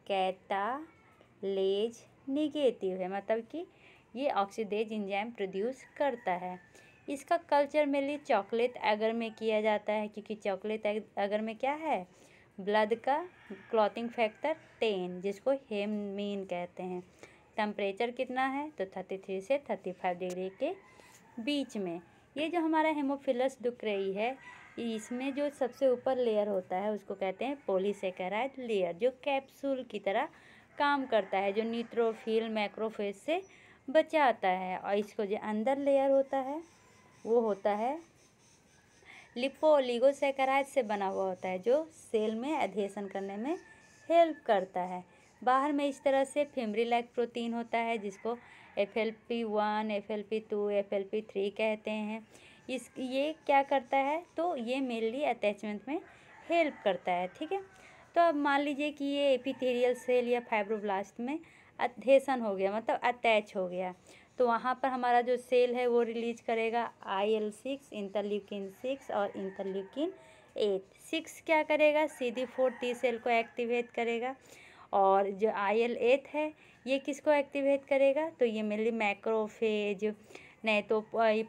S1: कैटालेज नेगेटिव है, मतलब कि ये ऑक्सीडेज एंजाइम प्रोड्यूस करता है। इसका कल्चर मेनली चॉकलेट एगर में किया जाता है, क्योंकि चॉकलेट एगर में क्या है, ब्लड का क्लॉटिंग फैक्टर 10 जिसको हेमीन कहते हैं। टेम्परेचर कितना है तो 33 से 35 डिग्री के बीच में। ये जो हमारा हेमोफिलस डुक्रेई है इसमें जो सबसे ऊपर लेयर होता है उसको कहते हैं पॉलीसेकेराइड लेयर, जो कैप्सूल की तरह काम करता है, जो न्यूट्रोफिल मैक्रोफेज से बचाता है। और इसको जो अंदर लेयर होता है वो होता है लिपोलिगोसेकेराइड से बना हुआ होता है, जो सेल में एडहेशन करने में हेल्प करता है। बाहर में इस तरह से फिब्रिलैक प्रोटीन होता है जिसको FLP1, FLP2, FLP3 कहते हैं। ये क्या करता है तो ये मेनली अटैचमेंट में हेल्प करता है, ठीक है। तो अब मान लीजिए कि ये एपिथेलियल सेल या फाइब्रोब्लास्ट में अधेशन हो गया, मतलब अटैच हो गया, तो वहाँ पर हमारा जो सेल है वो रिलीज करेगा IL-6, इंटरल्यूकिन 6 और इंटरल्यूकिन 8। 6 क्या करेगा, CD4 टी सेल को एक्टिवेट करेगा, और जो IL-8 है ये किसको एक्टिवेट करेगा, तो ये मेनली मैक्रोफेज, नहीं तो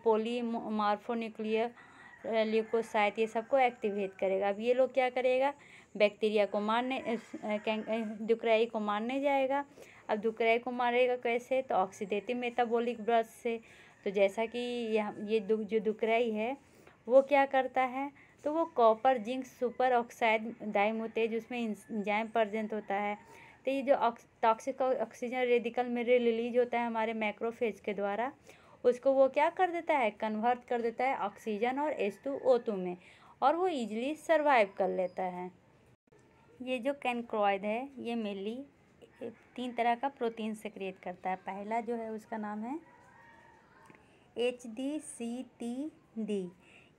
S1: पॉलीमार्फोन्यूक्लियर ल्यूकोसाइट, ये सबको एक्टिवेट करेगा। अब ये लोग क्या करेगा, बैक्टीरिया को मारने, डुकराई को मारने जाएगा। अब डुकराई को मारेगा कैसे, तो ऑक्सीडेटिव मेटाबॉलिक ब्रश से। तो जैसा कि ये जो डुकराई है वो क्या करता है, तो वो कॉपर जिंक सुपर ऑक्साइड डाइम्यूटेज, उसमें एंजाइम प्रेजेंट होता है। तो ये जो टॉक्सिक ऑक्सीजन रेडिकल में रिलीज होता है हमारे मैक्रोफेज के द्वारा, उसको वो क्या कर देता है, कन्वर्ट कर देता है ऑक्सीजन और H2O2 में, और वो इजीली सरवाइव कर लेता है। ये जो कैनक्रॉइड है ये मेनली 3 तरह का प्रोटीन सेक्रेट करता है। पहला जो है उसका नाम है HDCTD।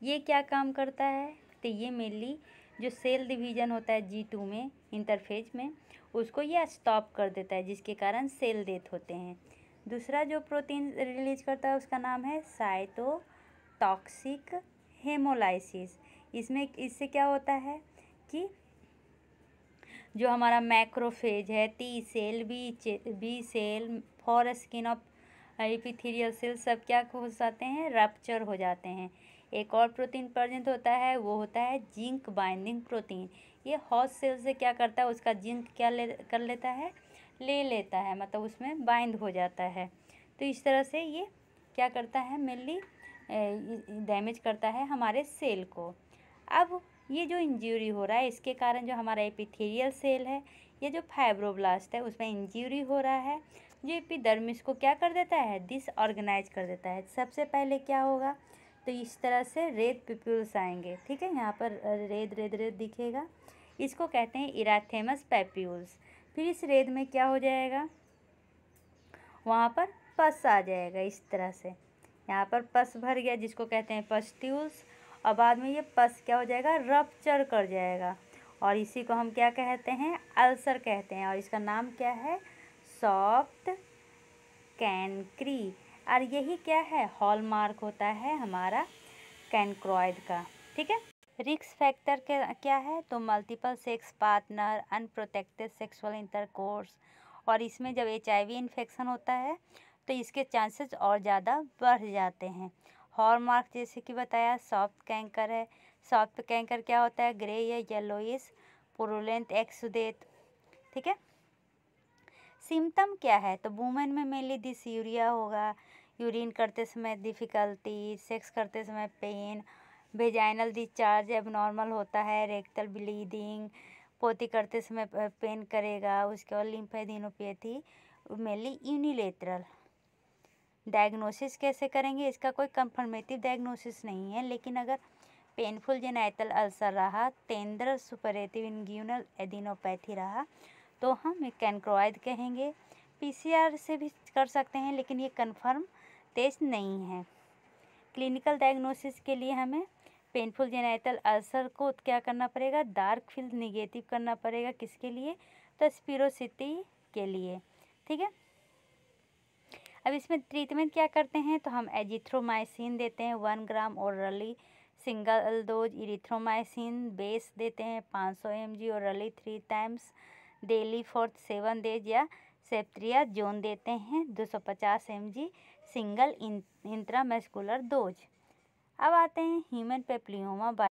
S1: ये क्या काम करता है, तो ये मेनली जो सेल डिवीजन होता है G2 में, इंटरफेज में, उसको ये स्टॉप कर देता है, जिसके कारण सेल डेथ होते हैं। दूसरा जो प्रोटीन रिलीज करता है उसका नाम है साइटोटॉक्सिक हेमोलाइसिस। इससे क्या होता है कि जो हमारा मैक्रोफेज है, T cell, B cell, foreskin of epithelial cell, सब क्या हो जाते हैं, रप्चर हो जाते हैं। एक और प्रोटीन प्रेजेंट होता है, वो होता है जिंक बाइंडिंग प्रोटीन। ये हॉस्ट सेल से क्या करता है, उसका जिंक क्या कर लेता है, ले लेता है, मतलब उसमें बाइंड हो जाता है। तो इस तरह से ये क्या करता है, मेनली डैमेज करता है हमारे सेल को। अब ये जो इंजरी हो रहा है, इसके कारण जो हमारा एपिथेलियल सेल है, ये जो फाइब्रोब्लास्ट है, उसमें इंजरी हो रहा है, जो एपिडर्मिस को क्या कर देता है, डिसऑर्गेनाइज कर देता है। सबसे पहले क्या होगा, तो इस तरह से रेड पिप्यूल्स आएंगे, ठीक है, यहाँ पर रेड रेड रेड दिखेगा, इसको कहते हैं इराथेमस पैप्यूल्स। फिर इस रेड में क्या हो जाएगा, वहाँ पर पस आ जाएगा, इस तरह से यहाँ पर पस भर गया, जिसको कहते हैं पस्ट्यूल्स, और बाद में ये पस क्या हो जाएगा, रप्चर कर जाएगा, और इसी को हम क्या कहते हैं, अल्सर कहते हैं, और इसका नाम क्या है, सॉफ्ट कैनक्री। और यही क्या है, हॉलमार्क होता है हमारा कैनक्रॉइड का, ठीक है। रिस्क फैक्टर क्या है, तो multiple sex partner, unprotected sexual intercourse, और इसमें जब HIV इन्फेक्शन होता है तो इसके चांसेस और ज़्यादा बढ़ जाते हैं। हॉलमार्क जैसे कि बताया, सॉफ्ट कैंकर है। सॉफ्ट कैंकर क्या होता है, ग्रे या येलोइश पुरुलेंट एक्सुडेट, ठीक है। सिम्टम क्या है, तो वुमेन में मेनली डिसयूरिया होगा, यूरिन करते समय डिफ़िकल्टी, सेक्स करते समय पेन, वेजाइनल डिस्चार्ज एबनॉर्मल होता है, रेक्टल ब्लीडिंग, पोती करते समय पेन करेगा, उसके बाद लिम्फेडिनोपैथी, मेनली यूनिलेटरल। डायग्नोसिस कैसे करेंगे, इसका कोई कंफर्मेटिव डायग्नोसिस नहीं है, लेकिन अगर पेनफुल जेनाइटल अल्सर रहा, टेंडर सुपरेटिव इंग्यूनल एडिनोपैथी रहा, तो हम कैनक्रॉइड कहेंगे। PCR से भी कर सकते हैं, लेकिन ये कंफर्म टेस्ट नहीं है। क्लिनिकल डायग्नोसिस के लिए हमें पेनफुल जेनाइटल अल्सर को क्या करना पड़ेगा, डार्क फील्ड निगेटिव करना पड़ेगा, किसके लिए, तो स्पिरोसिटी के लिए, ठीक है। अब इसमें ट्रीटमेंट क्या करते हैं, तो हम एजिथ्रोमाइसिन देते हैं 1 gram orally, single dose erythromycin base देते हैं 500 mg orally 3 times daily for 7 days, या सेफ्ट्रियाजोन देते हैं 250 mg सिंगल इंट्रामस्कुलर डोज। अब आते हैं ह्यूमन पेप्लियोमा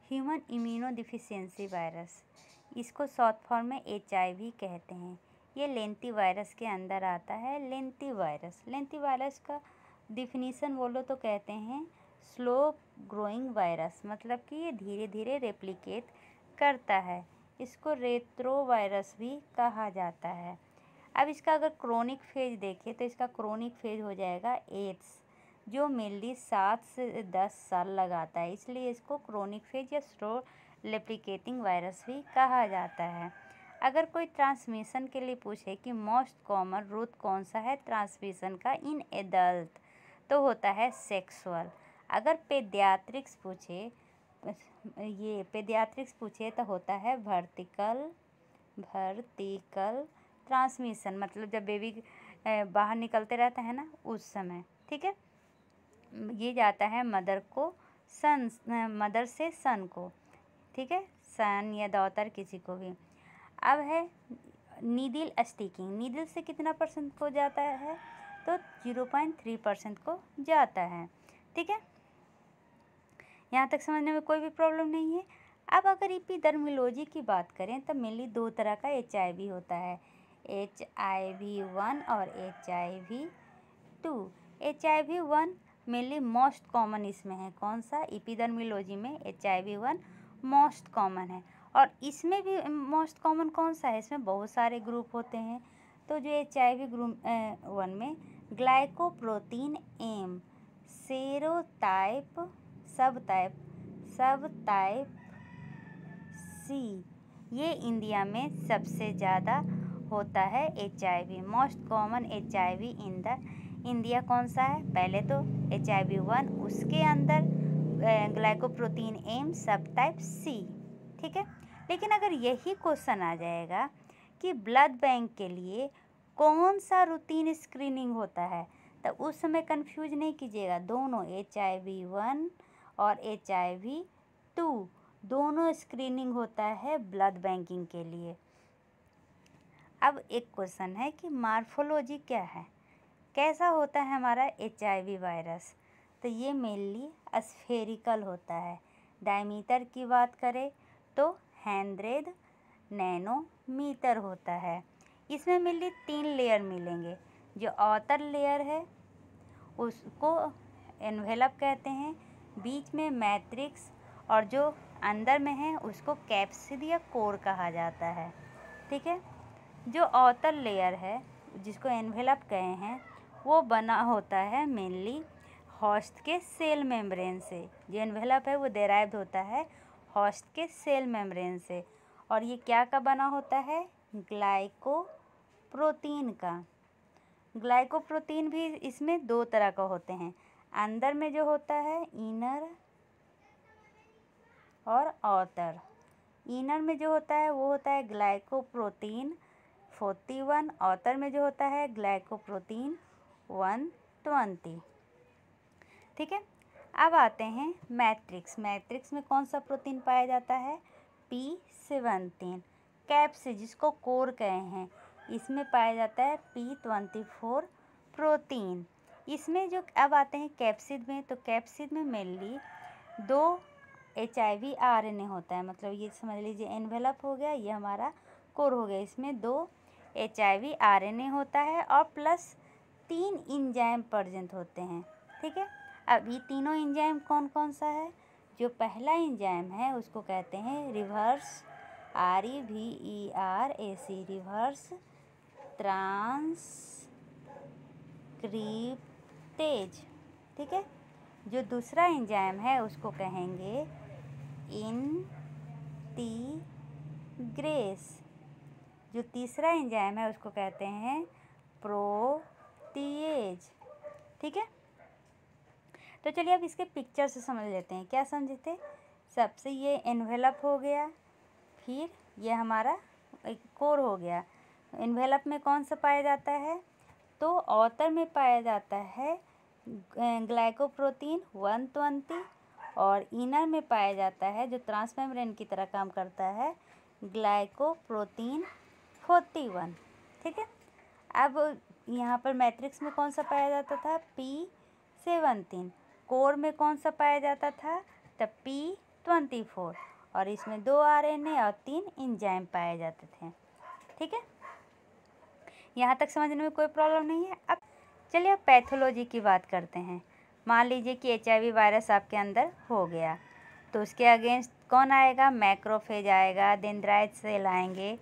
S1: ह्यूमन इम्यूनोडिफिशियेंसी वायरस, इसको शॉर्ट फॉर्म में HIV कहते हैं। ये लेंटिवायरस के अंदर आता है। लेंटिवायरस का डिफिनीसन बोलो तो कहते हैं स्लो ग्रोइंग वायरस, मतलब कि ये धीरे धीरे रेप्लिकेट करता है। इसको रेट्रोवायरस भी कहा जाता है। अब इसका अगर क्रोनिक फेज देखें तो इसका क्रोनिक फेज हो जाएगा एड्स, जो मेनली 7 से 10 साल लगाता है, इसलिए इसको क्रोनिक फेज या स्लो रेप्लिकेटिंग वायरस भी कहा जाता है। अगर कोई ट्रांसमिशन के लिए पूछे कि मोस्ट कॉमन रूट कौन सा है ट्रांसमिशन का इन एडल्ट, तो होता है सेक्सुअल। अगर पेडियाट्रिक्स पूछे तो होता है वर्टिकल ट्रांसमिशन मतलब जब बेबी बाहर निकलते रहता है ना उस समय, ठीक है। ये जाता है मदर से सन को, ठीक है, सन या डॉटर किसी को भी। अब है नीडल स्टिकिंग, नीडल से कितना % को जाता है, तो 0.3% को जाता है, ठीक है। यहाँ तक समझने में कोई भी प्रॉब्लम नहीं है। अब अगर एपिडर्मियोलॉजी की बात करें तो मेनली 2 तरह का HIV होता है, HIV-1 और HIV-2। HIV-1 mainly most common इसमें है, कौन सा, एपिडर्मियोलॉजी में HIV-1 मोस्ट कॉमन है। और इसमें भी मोस्ट कॉमन कौन सा है, इसमें बहुत सारे ग्रुप होते हैं। तो जो HIV ग्रुप 1 में ग्लाइकोप्रोटीन एम, सेरोटाइप, सब टाइप सी, ये इंडिया में सबसे ज़्यादा होता है HIV। Most common HIV in the India कौन सा है, पहले तो HIV-1, उसके अंदर ग्लाइकोप्रोटीन एम, सब टाइप सी, ठीक है। लेकिन अगर यही क्वेश्चन आ जाएगा कि ब्लड बैंक के लिए कौन सा रूटीन स्क्रीनिंग होता है, तो उस समय कंफ्यूज नहीं कीजिएगा, दोनों HIV-1 और HIV-2 दोनों स्क्रीनिंग होता है ब्लड बैंकिंग के लिए। अब एक क्वेश्चन है कि मार्फोलॉजी क्या है, कैसा होता है हमारा HIV वायरस, तो ये मेनली स्फेरिकल होता है। डायमीटर की बात करें तो 100 नैनोमीटर होता है। इसमें मेनली 3 लेयर मिलेंगे। जो आउटर लेयर है उसको एनवेलप कहते हैं, बीच में मैट्रिक्स, और जो अंदर में है उसको कैप्सिड या कोर कहा जाता है, ठीक है। जो आउटर लेयर है जिसको एनवेलप कहे हैं वो बना होता है मेनली होस्ट के सेल मेम्ब्रेन से। जो एनवेलप है वो डेराइव्ड होता है होस्ट के सेल मेम्ब्रेन से। और ये क्या का बना होता है, ग्लाइकोप्रोटीन का। ग्लाइकोप्रोटीन भी इसमें 2 तरह का होते हैं, अंदर में जो होता है इनर और आउटर। इनर में जो होता है वो होता है ग्लाइकोप्रोटीन 41, आउटर में जो होता है ग्लाइकोप्रोटीन 120, ठीक है। अब आते हैं मैट्रिक्स। मैट्रिक्स में कौन सा प्रोटीन पाया जाता है, P17। कैप्सिड जिसको कोर कहे हैं, इसमें पाया जाता है P24 प्रोटीन। इसमें जो अब आते हैं कैप्सिड में, तो कैप्सिड में मेनली 2 HIV RNA होता है, मतलब ये समझ लीजिए एनवेलप हो गया, ये हमारा कोर हो गया। इसमें 2 HIV RNA होता है और प्लस 3 इंजाइम प्रेजेंट होते हैं, ठीक है। अब ये तीनों इंजाइम कौन कौन सा है, जो पहला इंजाइम है उसको कहते हैं रिवर्स REVERAC, रिवर्स ट्रांसक्रिप्टेज, ठीक है। जो दूसरा इंजाइम है उसको कहेंगे इंटीग्रेस। जो तीसरा इंजाइम है उसको कहते हैं प्रोटीएज, ठीक है। तो चलिए अब इसके पिक्चर से समझ लेते हैं। क्या समझे थे, सबसे ये एनवेलप हो गया, फिर ये हमारा एक कोर हो गया। एनवेलप में कौन सा पाया जाता है, तो आउटर में पाया जाता है ग्लाइकोप्रोटीन 120, और इनर में पाया जाता है जो ट्रांसमेम्ब्रेन की तरह काम करता है ग्लाइकोप्रोटीन 41, ठीक है। अब यहाँ पर मैट्रिक्स में कौन सा पाया जाता था, P17। कोर में कौन सा पाया जाता था, तब P24, और इसमें 2 RNA और 3 इंजाइम पाए जाते थे, ठीक है। यहाँ तक समझने में कोई प्रॉब्लम नहीं है। अब चलिए अब पैथोलॉजी की बात करते हैं। मान लीजिए कि HIV वायरस आपके अंदर हो गया, तो उसके अगेंस्ट कौन आएगा, मैक्रोफेज आएगा, डेंड्राइट सेल आएंगे,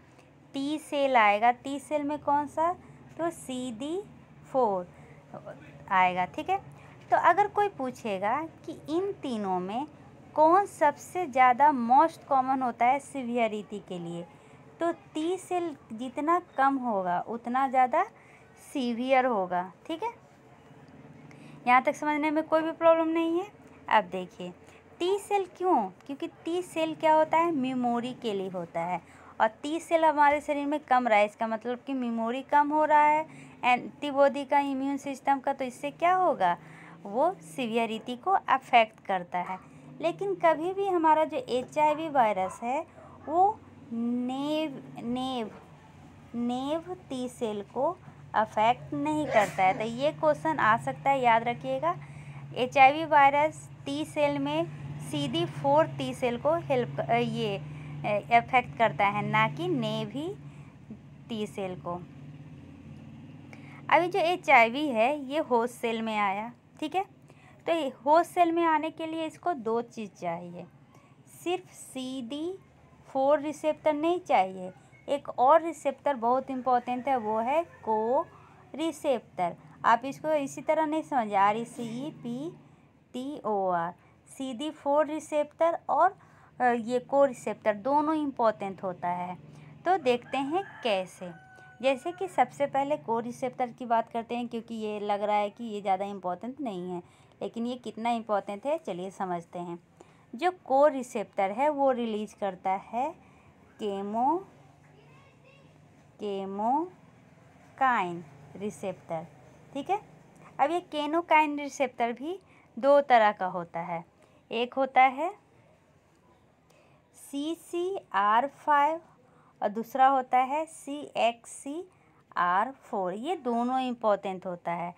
S1: T सेल आएगा। T सेल में कौन सा, तो CD4 आएगा, ठीक है। तो अगर कोई पूछेगा कि इन तीनों में कौन सबसे ज़्यादा मोस्ट कॉमन होता है सीवियरिटी के लिए, तो T सेल जितना कम होगा उतना ज़्यादा सीवियर होगा, ठीक है। यहाँ तक समझने में कोई भी प्रॉब्लम नहीं है। अब देखिए T सेल क्यों, क्योंकि T सेल क्या होता है, मेमोरी के लिए होता है, और T सेल हमारे शरीर में कम रहा है, इसका मतलब कि मेमोरी कम हो रहा है एंटीबॉडी का, इम्यून सिस्टम का, तो इससे क्या होगा, वो सीवियरिटी को अफेक्ट करता है। लेकिन कभी भी हमारा जो HIV वायरस है वो नेव T सेल को अफेक्ट नहीं करता है। तो ये क्वेश्चन आ सकता है, याद रखिएगा। HIV वायरस T सेल में CD4 T सेल को ये अफेक्ट करता है, ना कि नेवी T सेल को। अभी जो HIV है ये होस्ट सेल में आया, ठीक है। तो होस्ट सेल में आने के लिए इसको दो चीज़ चाहिए, सिर्फ CD4 रिसेप्टर नहीं चाहिए, एक और रिसेप्टर बहुत इम्पोर्टेंट है, वो है को रिसेप्टर। आप इसको इसी तरह नहीं समझिए, RECPTOR, CD4 रिसेप्टर और ये को रिसेप्टर दोनों इम्पोर्टेंट होता है। तो देखते हैं कैसे। जैसे कि सबसे पहले को रिसेप्टर की बात करते हैं, क्योंकि ये लग रहा है कि ये ज़्यादा इम्पोर्टेंट नहीं है, लेकिन ये कितना इम्पोर्टेंट है चलिए समझते हैं। जो को रिसेप्टर है वो रिलीज करता है केमोकाइन रिसेप्टर, ठीक है। अब ये केमोकाइन रिसेप्टर भी दो तरह का होता है, एक होता है CCR5 और दूसरा होता है CXCR4। ये दोनों इम्पोर्टेंट होता है।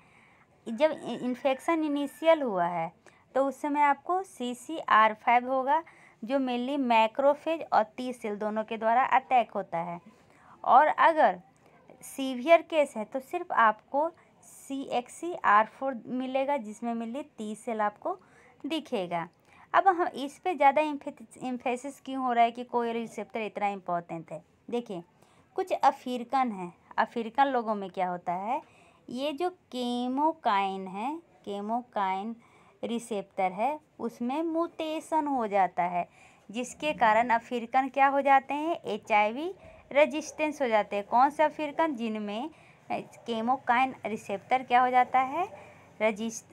S1: जब इन्फेक्शन इनिशियल हुआ है तो उस समय आपको CCR5 होगा, जो मेनली मैक्रोफेज और T सेल दोनों के द्वारा अटैक होता है। और अगर सीवियर केस है तो सिर्फ आपको CXCR4 मिलेगा, जिसमें मेनली T सेल आपको दिखेगा। अब हम इस पे ज़्यादा इम्फेसिस क्यों हो रहा है कि कोई रिसेप्टर इतना इम्पोर्टेंट है। देखिए, कुछ अफ्रीकन है, अफ्रीकन लोगों में क्या होता है, ये जो केमोकाइन रिसेप्टर है उसमें म्यूटेशन हो जाता है, जिसके कारण अफ्रीकन क्या हो जाते हैं, HIV रेजिस्टेंस हो जाते हैं। कौन से अफ्रीकन, जिनमें केमोकाइन रिसेप्टर क्या हो जाता है,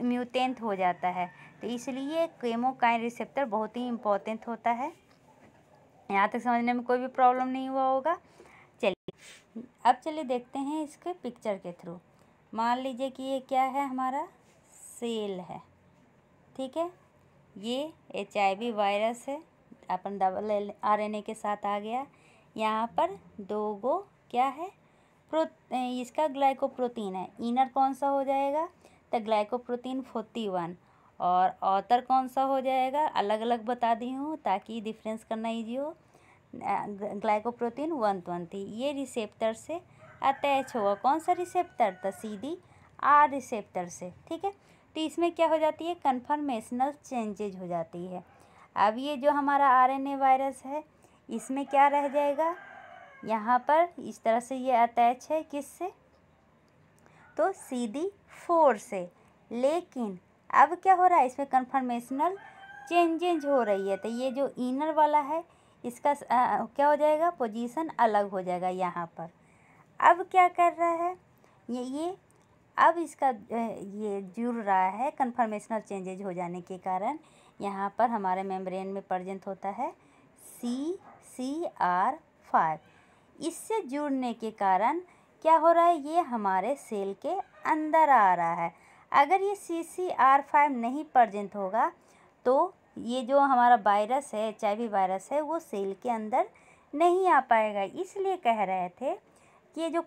S1: म्यूटेंट हो जाता है। तो इसलिए केमोकाइन रिसेप्टर बहुत ही इम्पोर्टेंट होता है। यहाँ तक समझने में कोई भी प्रॉब्लम नहीं हुआ होगा। चलिए अब चलिए देखते हैं इसके पिक्चर के थ्रू। मान लीजिए कि ये क्या है, हमारा सेल है, ठीक है। ये HIV वायरस है, अपन RNA के साथ आ गया। यहाँ पर दो गो क्या है, इसका ग्लाइकोप्रोटीन है। इनर कौन सा हो जाएगा, तो ग्लाइकोप्रोटीन 41, और ऑथर कौन सा हो जाएगा, अलग अलग बता दी हूँ ताकि डिफरेंस करना ईजी हो। ग्लाइकोप्रोटीन 120 ये रिसेप्टर से अटैच होगा। कौन सा रिसेप्टर, तो CDR रिसेप्टर से, ठीक है। तो इसमें क्या हो जाती है, कन्फर्मेशनल चेंजेज हो जाती है। अब ये जो हमारा RNA वायरस है इसमें क्या रह जाएगा, यहाँ पर इस तरह से ये अटैच है, किससे, तो CD4 से। लेकिन अब क्या हो रहा है, इसमें कन्फर्मेशनल चेंजेज हो रही है। तो ये जो इनर वाला है इसका क्या हो जाएगा, पोजीशन अलग हो जाएगा यहाँ पर। अब क्या कर रहा है ये अब इसका ये जुड़ रहा है, कन्फर्मेशनल चेंजेज हो जाने के कारण यहाँ पर हमारे मेम्ब्रेन में प्रेजेंट होता है CCR5। इससे जुड़ने के कारण क्या हो रहा है, ये हमारे सेल के अंदर आ रहा है। अगर ये CCR5 नहीं प्रेजेंट होगा तो ये जो हमारा वायरस है, HIV वायरस है, वो सेल के अंदर नहीं आ पाएगा। इसलिए कह रहे थे कि ये जो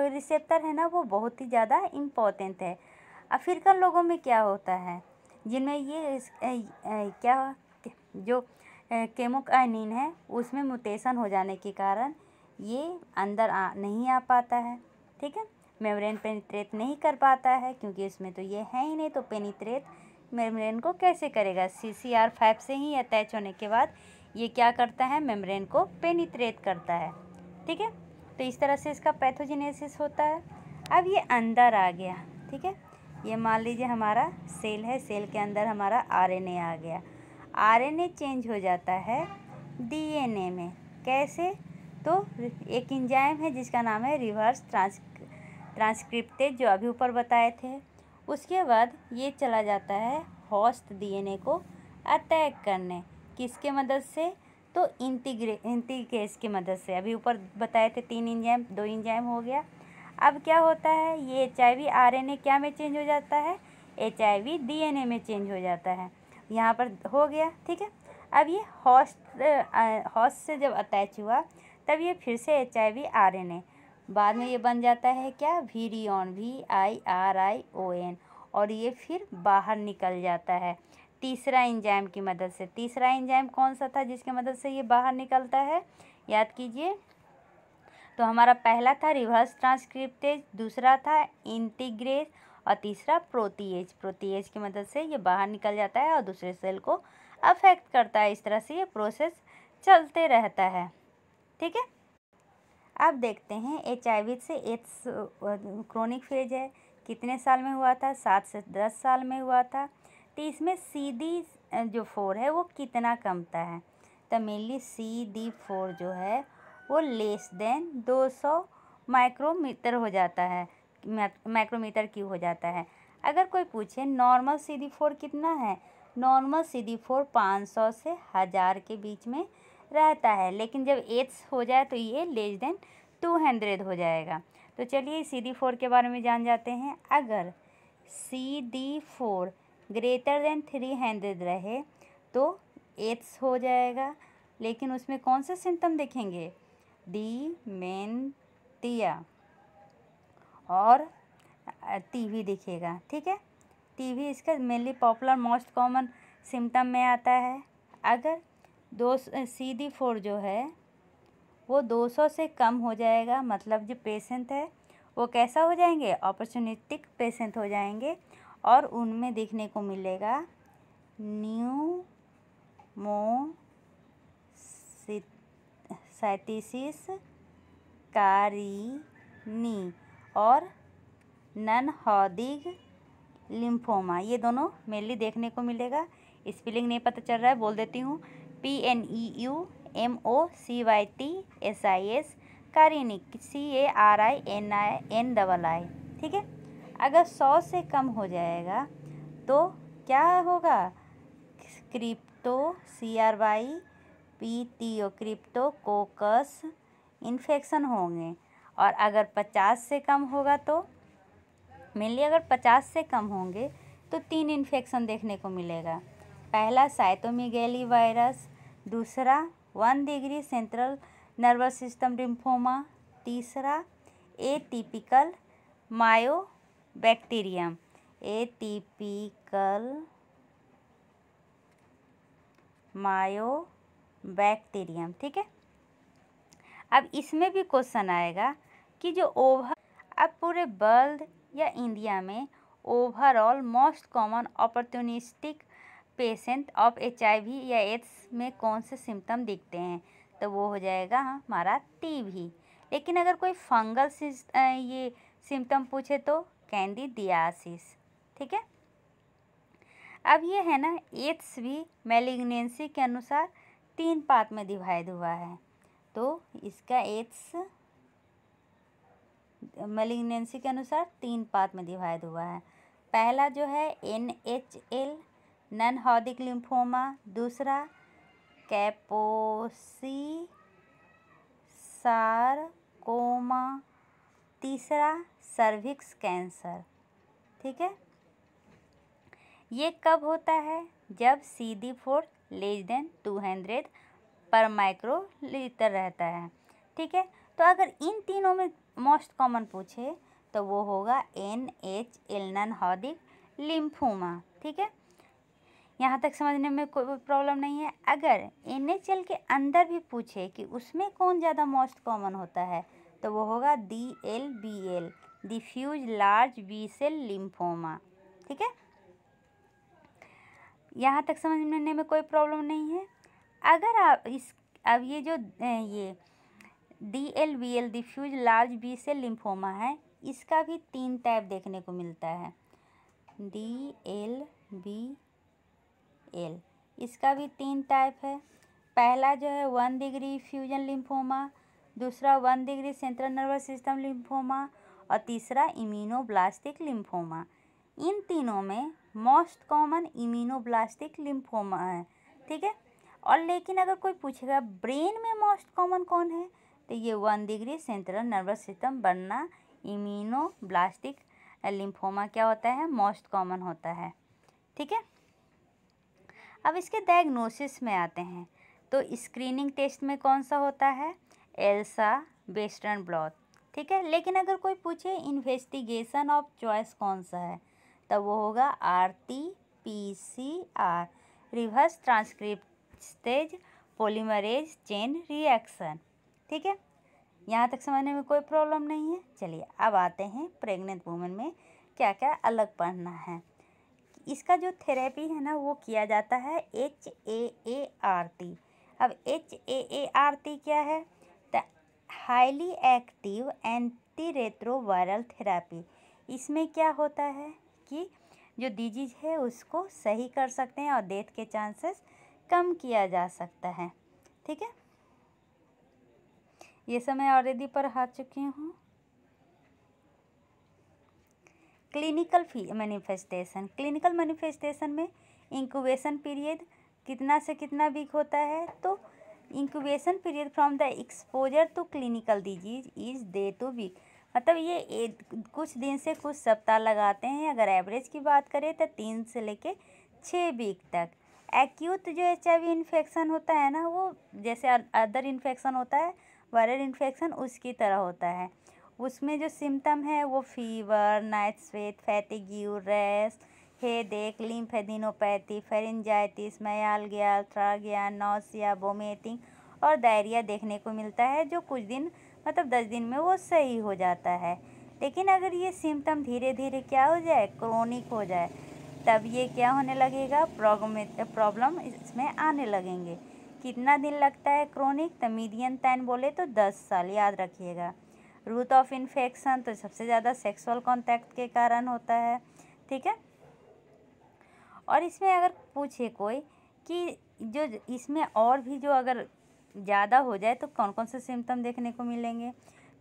S1: रिसेप्टर है ना, वो बहुत ही ज़्यादा इम्पोर्टेंट है। अफ्रीकन लोगों में क्या होता है, जिनमें ये क्या जो केमोकाइनिन है उसमें म्यूटेशन हो जाने के कारण ये अंदर नहीं आ पाता है, ठीक है। मेम्ब्रेन पेनिट्रेट नहीं कर पाता है, क्योंकि इसमें तो ये है ही नहीं, तो पेनिट्रेट मेम्ब्रेन को कैसे करेगा। CCR5 से ही अटैच होने के बाद ये क्या करता है, मेम्ब्रेन को पेनिट्रेट करता है, ठीक है। तो इस तरह से इसका पैथोजेनेसिस होता है। अब ये अंदर आ गया, ठीक है। ये मान लीजिए हमारा सेल है, सेल के अंदर हमारा RNA आ गया। RNA चेंज हो जाता है DNA में। कैसे, तो एक एंजाइम है जिसका नाम है रिवर्स ट्रांसक्रिप्टेज, जो अभी ऊपर बताए थे। उसके बाद ये चला जाता है होस्ट DNA को अटैक करने, किसके मदद से, तो इंटीग्रेस की मदद से, अभी ऊपर बताए थे 3 एंजाइम, 2 एंजाइम हो गया। अब क्या होता है, ये HIV RNA क्या में चेंज हो जाता है, HIV DNA में चेंज हो जाता है। यहाँ पर हो गया, ठीक है। अब ये होस्ट से जब अटैच हुआ तब ये फिर से HIV RNA, बाद में ये बन जाता है क्या, विरियन, VIRION, और ये फिर बाहर निकल जाता है तीसरा एंजाइम की मदद से। तीसरा एंजाइम कौन सा था जिसकी मदद से ये बाहर निकलता है, याद कीजिए। तो हमारा पहला था रिवर्स ट्रांसक्रिप्टेज, दूसरा था इंटीग्रेज, और तीसरा प्रोटीएज। प्रोटीएज की मदद से ये बाहर निकल जाता है और दूसरे सेल को अफेक्ट करता है। इस तरह से ये प्रोसेस चलते रहता है, ठीक है। अब देखते हैं HIV से एड्स क्रोनिक फेज है, कितने साल में हुआ था, 7 से 10 साल में हुआ था। तो इसमें CD जो 4 है वो कितना कमता है, तो मेनली CD4 जो है वो लेस देन 200 माइक्रोमीटर हो जाता है, माइक्रोमीटर क्यूब हो जाता है। अगर कोई पूछे नॉर्मल CD4 कितना है, नॉर्मल CD4 500 से 1000 के बीच में रहता है, लेकिन जब एड्स हो जाए तो ये लेस देन 200 हो जाएगा। तो चलिए CD4 के बारे में जान जाते हैं। अगर CD4 ग्रेटर देन 300 रहे तो एड्स हो जाएगा, लेकिन उसमें कौन से सिम्टम दिखेंगे, डिमेंटिया और टीबी दिखेगा, ठीक है। टीबी इसका mainly popular most common symptom में आता है। अगर CD4 जो है वो 200 से कम हो जाएगा, मतलब जो पेशेंट है वो कैसा हो जाएंगे, अपॉर्चुनिस्टिक पेशेंट हो जाएंगे, और उनमें देखने को मिलेगा न्यूमोसाइटिस कारिनी और नन हॉडिग लिम्फोमा, ये दोनों मेनली देखने को मिलेगा। स्पेलिंग नहीं पता चल रहा है, बोल देती हूँ, PNEUMOCYTSIS कारिनिक, CARINI, ठीक है। अगर 100 से कम हो जाएगा तो क्या होगा, क्रिप्टो CRYPTO क्रिप्टोकोकस इन्फेक्शन होंगे। और अगर 50 से कम होगा तो मेनली अगर 50 से कम होंगे तो 3 इन्फेक्शन देखने को मिलेगा। पहला साइटोमेगाली वायरस, दूसरा 1 degree central nervous system lymphoma, तीसरा एटिपिकल मायोबैक्टीरियम, एटिपिकल मायोबैक्टीरियम, ठीक है। अब इसमें भी क्वेश्चन आएगा कि जो अब पूरे वर्ल्ड या इंडिया में overall most common opportunistic patient of HIV या एड्स में कौन से सिम्टम दिखते हैं, तो वो हो जाएगा हमारा टीबी। लेकिन अगर कोई फंगल ये सिम्टम पूछे तो कैंडिडियासिस, ठीक है। अब ये है ना, एड्स भी मैलिग्नेंसी के अनुसार 3 पार्ट में डिवाइड हुआ है। तो इसका एड्स मैलिग्नेंसी के अनुसार 3 पार्ट में डिवाइड हुआ है। पहला जो है NHL नन हॉडिक लिम्फोमा, दूसरा कैपोसी सारकोमा, तीसरा सर्विक्स कैंसर, ठीक है। ये कब होता है, जब CD4 लेस देन 200 पर माइक्रोलीटर रहता है, ठीक है। तो अगर इन तीनों में मोस्ट कॉमन पूछे तो वो होगा NHL नन हॉडिक लिम्फोमा, ठीक है। यहाँ तक समझने में कोई प्रॉब्लम नहीं है। अगर NHL के अंदर भी पूछे कि उसमें कौन ज़्यादा मोस्ट कॉमन होता है तो वो होगा DLBL, diffuse large B cell lymphoma, ठीक है। यहाँ तक समझने में कोई प्रॉब्लम नहीं है। अगर आप अब ये जो ये DLBL diffuse large B cell lymphoma है, इसका भी 3 टाइप देखने को मिलता है। DLBL इसका भी 3 टाइप है। पहला जो है 1 डिग्री फ्यूजन लिम्फोमा, दूसरा 1 degree central nervous system lymphoma, और तीसरा इम्यूनोब्लास्टिक लिम्फोमा। इन तीनों में मोस्ट कॉमन इम्यूनोब्लास्टिक लिम्फोमा है, ठीक है। और लेकिन अगर कोई पूछेगा ब्रेन में मोस्ट कॉमन कौन है, तो ये 1 डिग्री सेंट्रल नर्वस सिस्टम बनना इम्यूनोब्लास्टिक लिम्फोमा क्या होता है, मोस्ट कॉमन होता है। ठीक है, अब इसके डायग्नोसिस में आते हैं। तो स्क्रीनिंग टेस्ट में कौन सा होता है, एल्सा वेस्टर्न ब्लॉट। ठीक है, लेकिन अगर कोई पूछे इन्वेस्टिगेशन ऑफ चॉइस कौन सा है, तब वो होगा RT-PCR, reverse transcriptase polymerase chain reaction. ठीक है, यहाँ तक समझने में कोई प्रॉब्लम नहीं है। चलिए अब आते हैं प्रेग्नेंट वुमेन में क्या क्या अलग पढ़ना है। इसका जो थेरेपी है ना वो किया जाता है HAART। अब HAART क्या है, highly active anti retroviral therapy. इसमें क्या होता है कि जो डिजीज है उसको सही कर सकते हैं और डेथ के चांसेस कम किया जा सकता है। ठीक है, ये सब मैं ऑलरेडी पढ़ा चुकी हूँ। क्लिनिकल मैनिफेस्टेशन में इंक्यूबेशन पीरियड कितना से कितना वीक होता है, तो incubation period from the exposure to clinical disease is day to week. मतलब ये कुछ दिन से कुछ सप्ताह लगाते हैं। अगर एवरेज की बात करें तो 3 से लेके 6 वीक तक। एक्यूट जो HIV इन्फेक्शन होता है ना, वो जैसे अदर इन्फेक्शन होता है, वायरल इन्फेक्शन उसकी तरह होता है। उसमें जो सिम्टम है वो fever, night sweat, fatigue, rash, headache, lymphadenopathy, pharyngitis, myalgia, arthralgia, nausea, vomiting और डायरिया देखने को मिलता है, जो कुछ दिन मतलब 10 दिन में वो सही हो जाता है। लेकिन अगर ये सिम्टम धीरे धीरे क्या हो जाए, क्रोनिक हो जाए, तब ये क्या होने लगेगा, प्रॉब्लम इसमें आने लगेंगे। कितना दिन लगता है क्रोनिक, तो मीडियन टाइम बोले तो 10 साल, याद रखिएगा। रूट ऑफ इन्फेक्शन तो सबसे ज़्यादा सेक्सुअल कांटेक्ट के कारण होता है। ठीक है, और इसमें अगर पूछे कोई कि जो इसमें और भी जो अगर ज़्यादा हो जाए तो कौन कौन से सिम्टम देखने को मिलेंगे,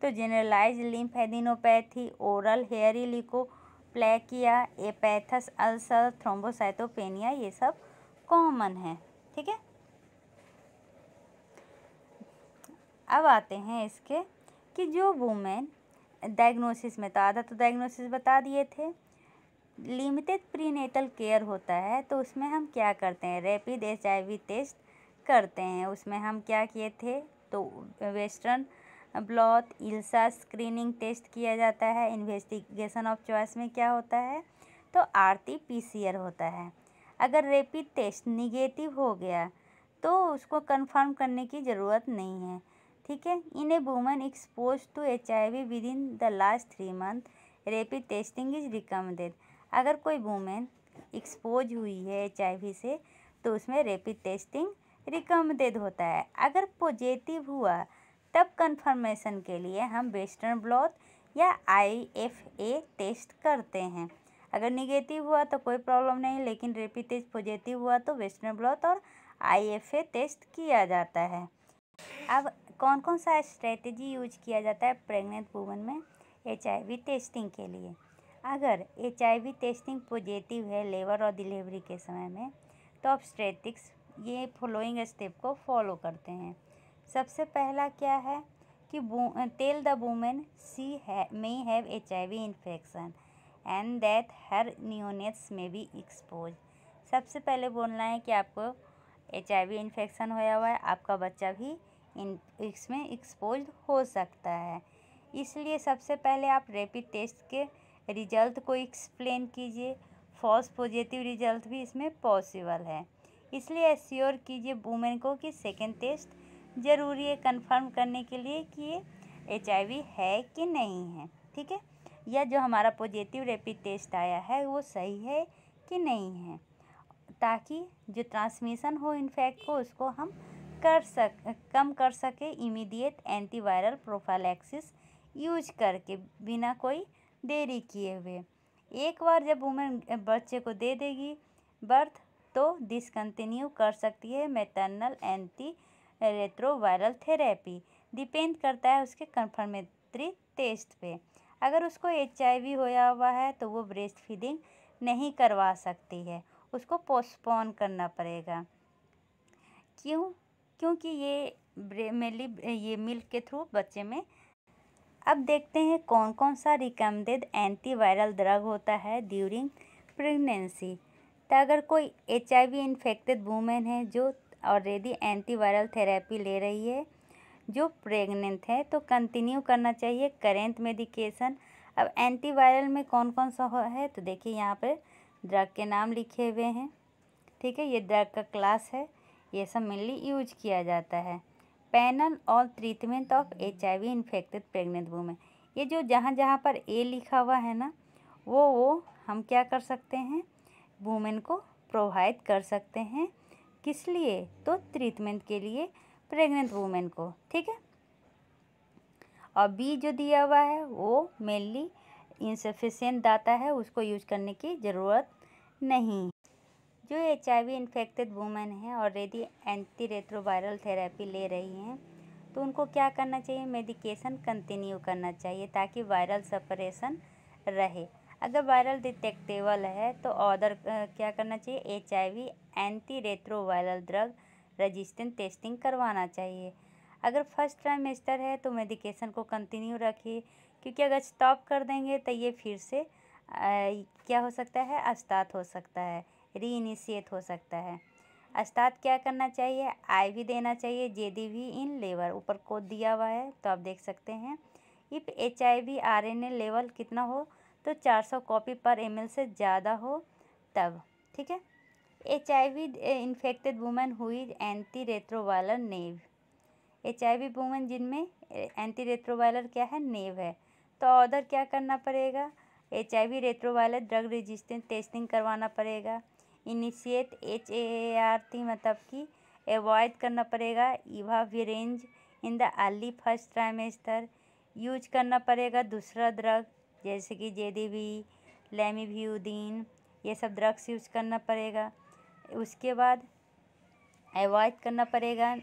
S1: तो generalise lymphadenopathy, oral hairy leukoplakia, aphthous ulcer, thrombocytopenia, ये सब कॉमन है। ठीक है, अब आते हैं इसके कि जो वुमेन डायग्नोसिस में, तो आधा तो डायग्नोसिस बता दिए थे। लिमिटेड प्रीनेटल केयर होता है, तो उसमें हम क्या करते हैं, रैपिड HIV टेस्ट करते हैं। उसमें हम क्या किए थे, तो वेस्टर्न ब्लॉट, इल्सा स्क्रीनिंग टेस्ट किया जाता है। इन्वेस्टिगेशन ऑफ चॉइस में क्या होता है, तो RT-PCR होता है। अगर रैपिड टेस्ट निगेटिव हो गया तो उसको कंफर्म करने की ज़रूरत नहीं है। ठीक है, in a woman expose to HIV within the last 3 month, rapid testing is recommended. अगर कोई वुमेन एक्सपोज हुई है HIV से, तो उसमें रैपिड टेस्टिंग रिकमेंडेड होता है। अगर पॉजिटिव हुआ तब कंफर्मेशन के लिए हम वेस्टर्न ब्लॉट या IFA टेस्ट करते हैं। अगर निगेटिव हुआ तो कोई प्रॉब्लम नहीं, लेकिन रैपिड टेस्ट पॉजिटिव हुआ तो वेस्टर्न ब्लॉट और IFA टेस्ट किया जाता है। अब कौन कौन सा स्ट्रेटेजी यूज किया जाता है प्रेग्नेंट वुमन में HIV टेस्टिंग के लिए। अगर HIV टेस्टिंग पॉजिटिव है लेबर और डिलीवरी के समय में, तो ऑब्स्टेट्रिक्स ये फॉलोइंग स्टेप को फॉलो करते हैं। सबसे पहला क्या है कि tell the women she may have HIV infection and that her neonates may be expose. सबसे पहले बोलना है कि आपको HIV इन्फेक्शन होया हुआ है, आपका बच्चा भी इसमें एक्सपोज हो सकता है। इसलिए सबसे पहले आप रैपिड टेस्ट के रिजल्ट को एक्सप्लेन कीजिए। फॉल्स पॉजिटिव रिजल्ट भी इसमें पॉसिबल है, इसलिए एश्योर कीजिए वुमेन को कि सेकेंड टेस्ट ज़रूरी है कंफर्म करने के लिए कि ये HIV है कि नहीं है। ठीक है, या जो हमारा पॉजिटिव रैपिड टेस्ट आया है वो सही है कि नहीं है, ताकि जो ट्रांसमिशन हो इन्फेक्ट को उसको हम कम कर सके इमीडिएट एंटीवायरल प्रोफाइलैक्सिस यूज करके, बिना कोई देरी किए हुए। एक बार जब वुमेन बच्चे को दे देगी बर्थ, तो डिसकंटिन्यू कर सकती है maternal anti retroviral therapy. Depend करता है उसके कंफर्मेटरी टेस्ट पे। अगर उसको HIV होया हुआ है तो वो ब्रेस्ट फीडिंग नहीं करवा सकती है, उसको पोस्टपोन करना पड़ेगा। क्यों? क्योंकि ये मेनली ये मिल्क के थ्रू बच्चे में। अब देखते हैं कौन कौन सा रिकमेंडेड एंटीवायरल ड्रग होता है ड्यूरिंग प्रेगनेंसी। तो अगर कोई HIV इन्फेक्टेड वूमेन है जो ऑलरेडी एंटीवायरल थेरेपी ले रही है, जो प्रेग्नेंट है, तो कंटिन्यू करना चाहिए करेंट मेडिकेशन। अब एंटीवायरल में कौन कौन सा है तो देखिए यहाँ पर ड्रग के नाम लिखे हुए हैं। ठीक है, ये ड्रग का क्लास है, ये सब मेनली यूज किया जाता है। पैनल और treatment of HIV infected pregnant women, ये जो जहाँ जहाँ पर ए लिखा हुआ है ना, वो हम क्या कर सकते हैं, वूमेन को प्रोवाइड कर सकते हैं। किस लिए? तो ट्रीटमेंट के लिए प्रेग्नेंट वूमेन को। ठीक है, और बी जो दिया हुआ है वो मेनली इनसफिशिएंट डाटा है, उसको यूज करने की ज़रूरत नहीं। जो HIV इन्फेक्टेड वुमेन है ऑलरेडी एंटी रेट्रोवायरल थेरेपी ले रही हैं, तो उनको क्या करना चाहिए, मेडिकेशन कंटिन्यू करना चाहिए ताकि वायरल सेपरेशन रहे। अगर वायरल डिटेक्टेबल है तो ऑर्डर क्या करना चाहिए, HIV anti retroviral drug resistant testing करवाना चाहिए। अगर फर्स्ट ट्राइमेस्टर है तो मेडिकेशन को कंटिन्यू रखिए, क्योंकि अगर स्टॉप कर देंगे तो ये फिर से क्या हो सकता है, स्टार्ट हो सकता है, रीइनिशिएट हो सकता है। स्टार्ट क्या करना चाहिए, IV देना चाहिए JDV इन लेवर, ऊपर कोड दिया हुआ है तो आप देख सकते हैं। इफ HIV RNA लेवल कितना हो तो 400 कॉपी पर ml से ज़्यादा हो तब। ठीक है, HIV इन्फेक्टेड वुमेन हुई एंटी रेट्रोवायरल नेव, HIV वुमेन जिनमें एंटी रेट्रोवायरल क्या है, नेव है, तो ऑर्डर क्या करना पड़ेगा, HIV retroviral drug resistant testing करवाना पड़ेगा। इनिशिएट HAART मतलब कि अवॉइड करना पड़ेगा efavirenz in the early first trimester. Use करना पड़ेगा दूसरा ड्रग जैसे कि JDV, लैमिव्यूदिन, ये सब ड्रग्स यूज करना पड़ेगा। उसके बाद अवॉइड करना पड़ेगा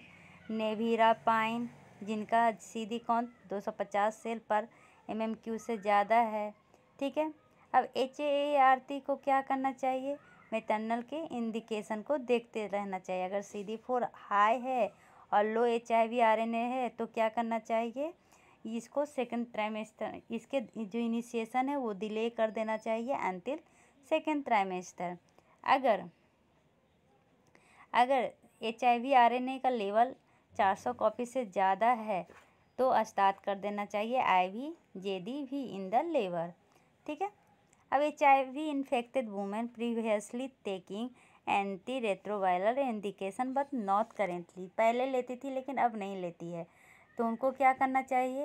S1: नेविरापाइन, जिनका CD काउंट 250 सेल पर MMQ से ज़्यादा है। ठीक है, अब HAART को क्या करना चाहिए, मैटरनल के इंडिकेशन को देखते रहना चाहिए। अगर CD4 हाई है और लो HIV RNA है तो क्या करना चाहिए, इसको सेकंड ट्राइमेस्टर, इसके जो इनिशिएशन है वो डिले कर देना चाहिए अंटिल सेकंड ट्राइमेस्टर। अगर HIV RNA का लेवल 400 कॉपी से ज़्यादा है तो स्टार्ट कर देना चाहिए IV JDV इन द लेवर। ठीक है, अब HIV infected women previously taking anti retroviral indication but not currently, पहले लेती थी लेकिन अब नहीं लेती है, तो उनको क्या करना चाहिए,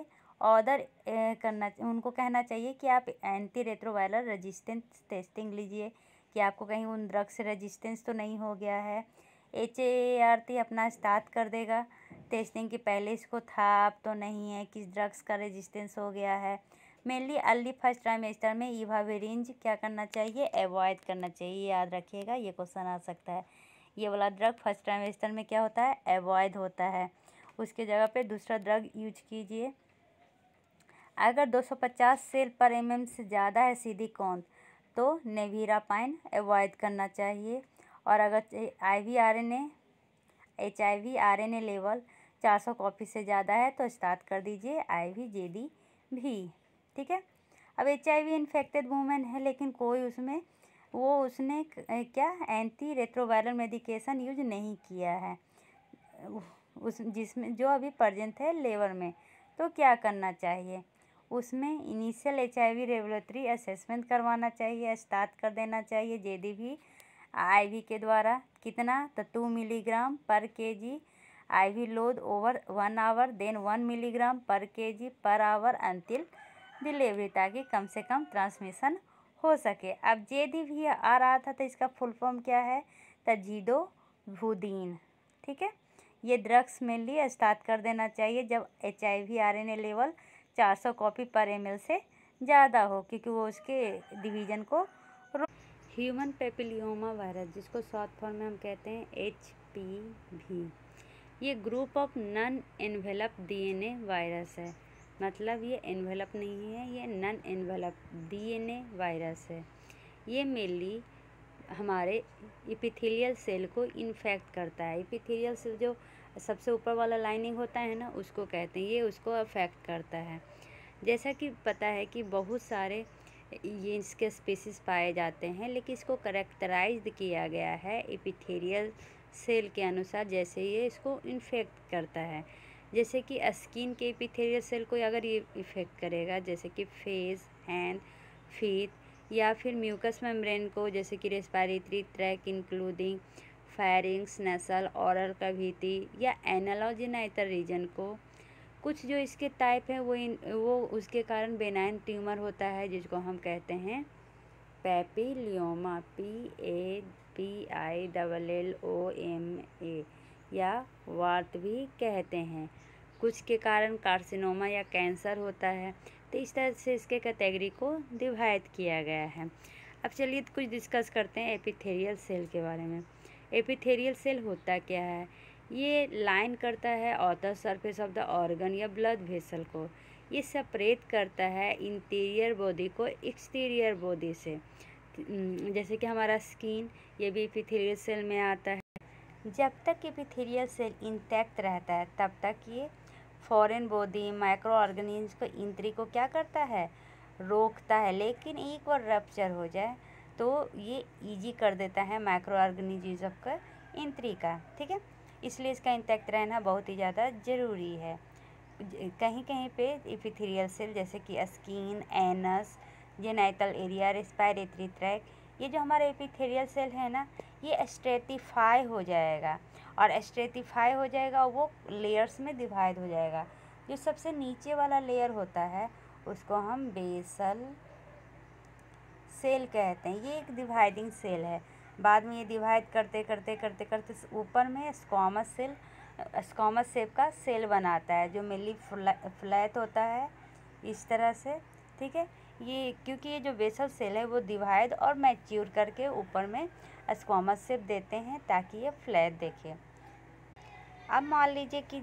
S1: उनको कहना चाहिए कि आप एंटी रेट्रोवायरल रेजिस्टेंस टेस्टिंग लीजिए कि आपको कहीं उन ड्रग से रेजिस्टेंस तो नहीं हो गया है। HAART अपना स्टार्ट कर देगा टेस्टिंग के पहले, इसको था अब तो नहीं है, किस ड्रग्स का रेजिस्टेंस हो गया है। मेनली अर्ली फर्स्ट ट्राइमेस्टर में इवाविरेंज क्या करना चाहिए, अवॉइड करना चाहिए। याद रखिएगा, ये क्वेश्चन आ सकता है, ये वाला ड्रग फर्स्ट ट्राइमेस्टर में क्या होता है, अवॉइड होता है, उसके जगह पे दूसरा ड्रग यूज कीजिए। अगर 250 सेल पर MM से ज़्यादा है CD काउंट तो नेविरापाइन अवॉइड करना चाहिए। और अगर HIV RNA लेवल 400 कॉपी से ज़्यादा है तो स्टार्ट कर दीजिए IV JDV। ठीक है, अब HIV इन्फेक्टेड वुमेन है लेकिन कोई उसने क्या एंटी रेट्रोवायरल मेडिकेशन यूज नहीं किया है, जिसमें जो अभी प्रेजेंट है लेवर में, तो क्या करना चाहिए, उसमें इनिशियल HIV रेगुलेटरी असेसमेंट करवाना चाहिए, स्टार्ट कर देना चाहिए JDV IV के द्वारा। कितना, तो 2 milligram per kg IV load over 1 hour, then 1 milligram per kg per hour until delivery, ताकि कम से कम ट्रांसमिशन हो सके। अब JDV आ रहा था तो इसका फुल फॉर्म क्या है, तजिडोवुदीन। ठीक है, ये ड्रग्स मेनली स्टार्ट कर देना चाहिए जब HIV RNA लेवल 400 कॉपी पर ml से ज़्यादा हो, क्योंकि वो उसके डिवीज़न को ह्यूमन पेपिलियोमा वायरस, जिसको शॉर्ट फॉर्म में हम कहते हैं HPV, ये group of non envelope DNA virus है। मतलब ये एनवेलप नहीं है, ये नॉन एनवेलप DNA वायरस है। ये मेनली हमारे एपिथेलियल सेल को इन्फेक्ट करता है। एपिथेलियल सेल जो सबसे ऊपर वाला लाइनिंग होता है ना, उसको कहते हैं, ये उसको अफेक्ट करता है। जैसा कि पता है कि बहुत सारे ये इसके स्पीसीज पाए जाते हैं, लेकिन इसको करेक्टराइज्ड किया गया है एपिथेलियल सेल के अनुसार, जैसे ये इसको इन्फेक्ट करता है। जैसे कि स्किन के एपिथेलियल सेल को अगर ये इफ़ेक्ट करेगा, जैसे कि फेस, हैंड, फीट, या फिर म्यूकस मेम्ब्रेन को, जैसे कि रेस्पिरेटरी ट्रैक इंक्लूडिंग फेरिंग्स, नसल, ओरल कैविटी या एनल और जेनिटल रीजन को। कुछ जो इसके टाइप हैं वो उसके कारण बेनाइन ट्यूमर होता है, जिसको हम कहते हैं पैपिलियोमा, PAPILLOMA, या वार्ट भी कहते हैं। कुछ के कारण कार्सिनोमा या कैंसर होता है। तो इस तरह से इसके कैटेगरी को डिवाइड किया गया है। अब चलिए कुछ डिस्कस करते हैं एपिथेलियल सेल के बारे में। एपिथेलियल सेल होता क्या है? ये लाइन करता है outer surface of the organ या ब्लड वेसल को। ये सेपरेट करता है इंटीरियर बॉडी को एक्सटीरियर बॉडी से। जैसे कि हमारा स्किन, ये भी एपिथेलियल सेल में आता है। जब तक एपिथेलियल सेल इंटैक्ट रहता है तब तक ये फॉरेन बॉडी, माइक्रो ऑर्गेनिज्म को एंट्री को क्या करता है? रोकता है। लेकिन एक बार रप्चर हो जाए तो ये इजी कर देता है माइक्रो ऑर्गेनिज्म का एंट्री का। ठीक है, इसलिए इसका इंटैक्ट रहना बहुत ही ज़्यादा ज़रूरी है। कहीं कहीं पे एपिथेलियल सेल जैसे कि skin, anus, genital area, respiratory tract, ये जो हमारा एपिथेलियल सेल है ना, ये स्ट्रेटिफाई हो जाएगा। और स्ट्रेटिफाई हो जाएगा और वो लेयर्स में डिवाइड हो जाएगा। जो सबसे नीचे वाला लेयर होता है उसको हम बेसल सेल कहते हैं। ये एक डिवाइडिंग सेल है। बाद में ये डिवाइड करते करते करते करते ऊपर में स्क्वामस सेल, स्क्वामस शेप का सेल बनाता है, जो मेनली फ्लैट होता है इस तरह से। ठीक है, ये क्योंकि ये जो बेसल सेल है वो डिवाइड और मैच्योर करके ऊपर में स्क्वामस शेप देते हैं ताकि ये फ्लैट दिखे। अब मान लीजिए कि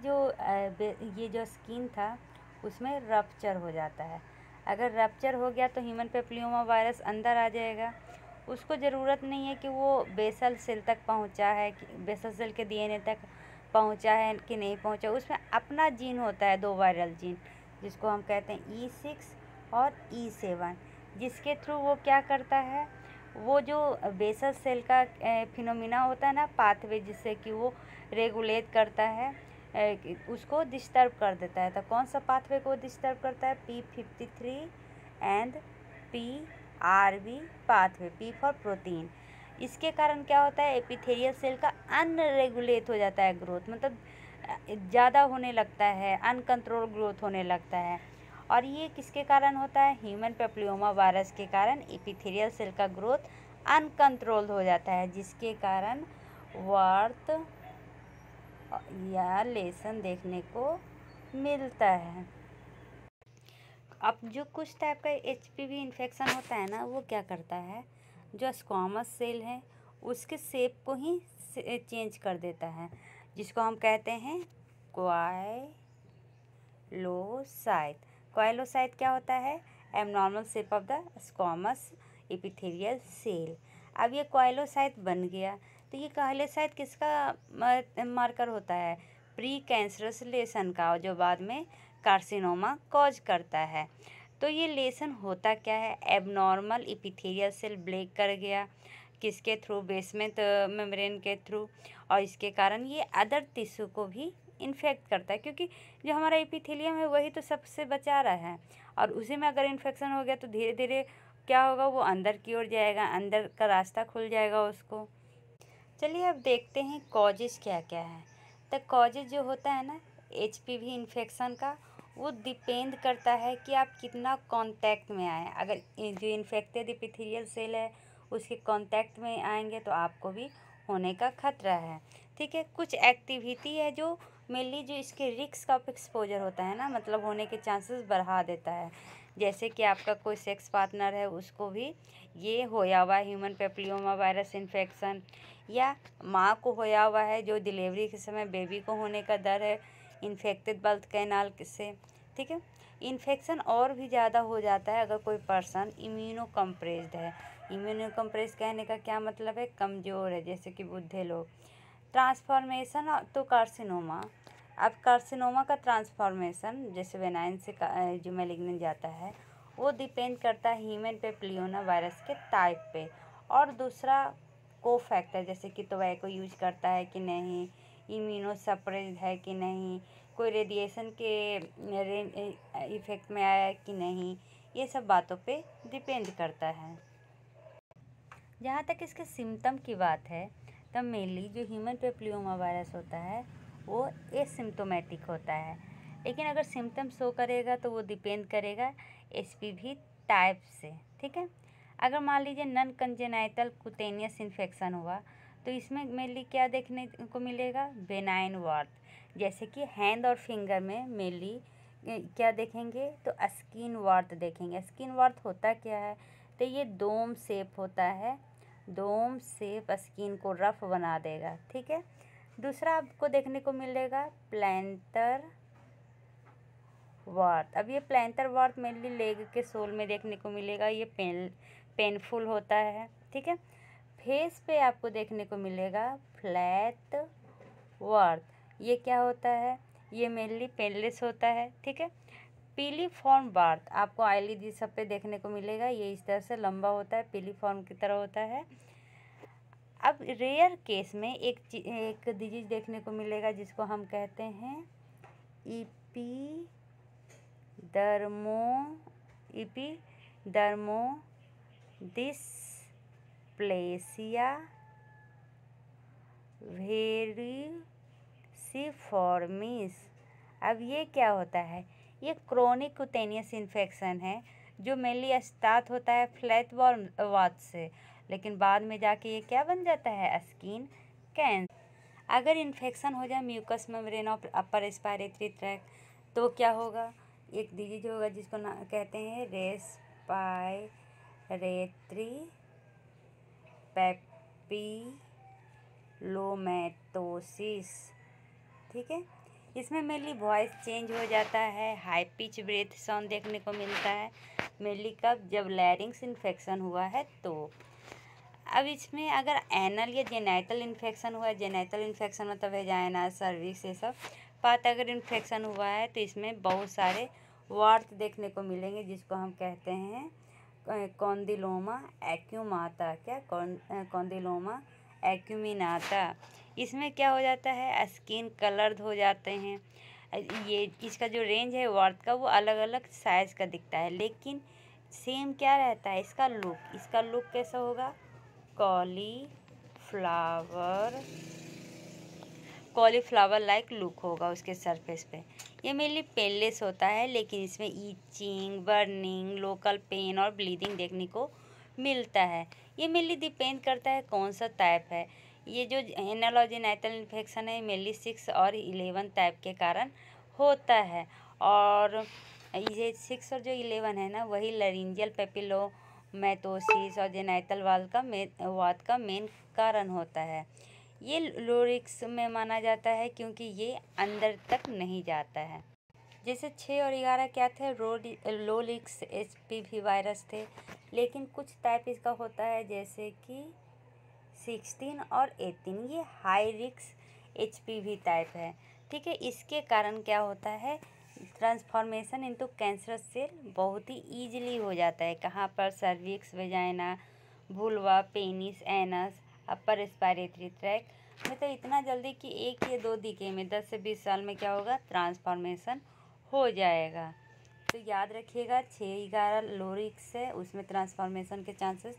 S1: ये जो स्किन था उसमें रप्चर हो जाता है। अगर रप्चर हो गया तो ह्यूमन पेपिलोमा वायरस अंदर आ जाएगा। उसको ज़रूरत नहीं है कि वो बेसल सेल तक पहुंचा है, बेसल सेल के डीएनए तक पहुंचा है कि नहीं पहुंचा। उसमें अपना जीन होता है, 2 वायरल जीन, जिसको हम कहते हैं E6 और E7, जिसके थ्रू वो क्या करता है, वो जो बेसल सेल का फिनोमिना होता है ना, पाथवे, जिससे कि वो रेगुलेट करता है, उसको डिस्टर्ब कर देता है। तो कौन सा पाथवे को डिस्टर्ब करता है? P53 and PRB pathway, P for protein. इसके कारण क्या होता है, एपिथेलियल सेल का अनरेगुलेट हो जाता है ग्रोथ, मतलब ज़्यादा होने लगता है, अनकंट्रोल ग्रोथ होने लगता है। और ये किसके कारण होता है? ह्यूमन पेपिलोमा वायरस के कारण एपिथेलियल सेल का ग्रोथ अनकंट्रोल्ड हो जाता है, जिसके कारण वार्ट या लेसन देखने को मिलता है। अब जो कुछ टाइप का HPV इन्फेक्शन होता है ना, वो क्या करता है, जो स्क्वामस सेल है उसके शेप को ही चेंज कर देता है, जिसको हम कहते हैं क्वाइलोसाइट। क्वाइलोसाइट क्या होता है? Abnormal shape of the squamous epithelial cell. अब ये क्वाइलोसाइट बन गया तो ये क्वाइलोसाइट किसका मार्कर होता है? प्री कैंसरस लेसन का, जो बाद में कार्सिनोमा कॉज करता है। तो ये लेसन होता क्या है? एबनॉर्मल एपिथेलियल सेल ब्रेक कर गया, किसके थ्रू? बेसमेंट मेम्ब्रेन के थ्रू। और इसके कारण ये अदर टिश्यू को भी इन्फेक्ट करता है, क्योंकि जो हमारा एपिथेलियम है वही तो सबसे बचा रहा है, और उसी में अगर इन्फेक्शन हो गया तो धीरे धीरे क्या होगा, वो अंदर की ओर जाएगा, अंदर का रास्ता खुल जाएगा उसको। चलिए अब देखते हैं कॉजेज़ क्या क्या है। तो कॉजेज़ जो होता है ना HPV इन्फेक्शन का, वो डिपेंड करता है कि आप कितना कांटेक्ट में आए। अगर जो इन्फेक्टेड एपिथेलियल सेल है उसके कांटेक्ट में आएंगे तो आपको भी होने का खतरा है। ठीक है, कुछ एक्टिविटी है जो मेनली जो इसके रिस्क ऑफ एक्सपोजर होता है ना, मतलब होने के चांसेस बढ़ा देता है। जैसे कि आपका कोई सेक्स पार्टनर है उसको भी ये होया हुआ ह्यूमन पेपिलोमा वायरस इन्फेक्शन, या माँ को होया हुआ है जो डिलीवरी के समय बेबी को होने का डर है इन्फेक्टेड बर्थ कैनाल से। ठीक है, इन्फेक्शन और भी ज़्यादा हो जाता है अगर कोई पर्सन इम्यूनो कंप्रेस्ड है। इम्यूनो कंप्रेस्ड कहने का क्या मतलब है, कमज़ोर है, जैसे कि बुढ़े लोग। ट्रांसफॉर्मेशन तो कार्सिनोमा, अब कार्सिनोमा का ट्रांसफॉर्मेशन जैसे वेनाइन से जो मैलिग्नेंट जाता है वो डिपेंड करता है ह्यूमन पेपिलोमा वायरस के टाइप पे, और दूसरा कोफैक्टर जैसे कि टोबैको यूज करता है कि नहीं, इम्यूनो सप्रेस्ड है कि नहीं, कोई रेडिएशन के इफेक्ट में आया है कि नहीं, ये सब बातों पे डिपेंड करता है। जहाँ तक इसके सिम्टम की बात है तब मेनली जो ह्यूमन पेपिलोमा वायरस होता है वो एसिम्टोमेटिक होता है, लेकिन अगर सिम्टम शो करेगा तो वो डिपेंड करेगा एचपीवी टाइप से। ठीक है, अगर मान लीजिए नॉन कंजेनाइटल कुटेनियस इन्फेक्शन हुआ तो इसमें मेनली क्या देखने को मिलेगा, बेनाइन वार्ट, जैसे कि हैंड और फिंगर में मेनली क्या देखेंगे तो स्किन वार्ट देखेंगे। स्किन वार्ट होता क्या है, तो ये डोम शेप होता है, डोम शेप स्किन को रफ बना देगा। ठीक है, दूसरा आपको देखने को मिलेगा प्लैंटर वार्ट। अब ये प्लैंटर वार्ट मेनली लेग के सोल में देखने को मिलेगा, ये पेनफुल होता है। ठीक है, फेस पे आपको देखने को मिलेगा फ्लैट वार्ट, ये क्या होता है, ये मेनली पेनलेस होता है। ठीक है, पीलीफॉर्म बार्थ आपको आईलिड सब पे देखने को मिलेगा, ये इस तरह से लंबा होता है, पीलीफॉर्म की तरह होता है। अब रेयर केस में एक डिजीज देखने को मिलेगा जिसको हम कहते हैं इपीडर्मोडिस्प्लेसिया वेरिसिफॉर्मिस। अब ये क्या होता है, ये क्रोनिक कुटेनियस इन्फेक्शन है जो मेनली स्टार्ट होता है फ्लैट वार्ट से, लेकिन बाद में जाके ये क्या बन जाता है, स्किन कैंसर। अगर इन्फेक्शन हो जाए mucous membrane of upper respiratory tract तो क्या होगा, एक डिजीज होगा जिसको कहते हैं रेस्पिरेटरी पैपिलोमेटोसिस। ठीक है, इसमें मेनली वॉइस चेंज हो जाता है, हाई पिच ब्रेथ साउंड देखने को मिलता है, मेनली कब, जब लैरिंग्स इन्फेक्शन हुआ है तो। अब इसमें अगर एनल या जेनाइटल इन्फेक्शन हुआ है, जेनाइटल इन्फेक्शन मतलब वेजाइना सर्विक्स ये सब पार्ट अगर इन्फेक्शन हुआ है तो इसमें बहुत सारे वार्ट देखने को मिलेंगे जिसको हम कहते हैं कॉन्डिलोमा एक्यूमाटा। क्या, कॉन्डिलोमा एक्यूमिनाटा। इसमें क्या हो जाता है, स्किन कलर्ड हो जाते हैं। ये इसका जो रेंज है वार्ट का वो अलग अलग साइज़ का दिखता है, लेकिन सेम क्या रहता है इसका लुक कैसा होगा, कॉलीफ्लावर लाइक लुक होगा उसके सरफेस पे। ये मेनली पेनलेस होता है, लेकिन इसमें ईचिंग, बर्निंग, लोकल पेन और ब्लीडिंग देखने को मिलता है। ये मेनली डिपेंड करता है कौन सा टाइप है। ये जो एनल और जेनाइटल इन्फेक्शन है मेनली 6 और 11 टाइप के कारण होता है, और ये 6 और जो 11 है ना वही लैरिंजियल पेपिलोमेटोसिस और जेनाइटल वात का मेन कारण होता है। ये लो रिस्क में माना जाता है क्योंकि ये अंदर तक नहीं जाता है। जैसे 6 और 11 क्या थे, लो रिस्क एचपीवी वायरस थे, लेकिन कुछ टाइप इसका होता है जैसे कि 16 और 18 ये हाई रिस्क एचपीवी टाइप है। ठीक है, इसके कारण क्या होता है, ट्रांसफॉर्मेशन इनटू कैंसर सेल बहुत ही ईजिली हो जाता है। कहाँ पर, cervix, vagina, vulva, penis, anus, अपर रेस्पिरेटरी ट्रैक्ट में, तो इतना जल्दी कि 1 या 2 दिखे में 10 से 20 साल में क्या होगा, ट्रांसफॉर्मेशन हो जाएगा। तो याद रखिएगा 6-11 लो रिस्क है, उसमें ट्रांसफॉर्मेशन के चांसेस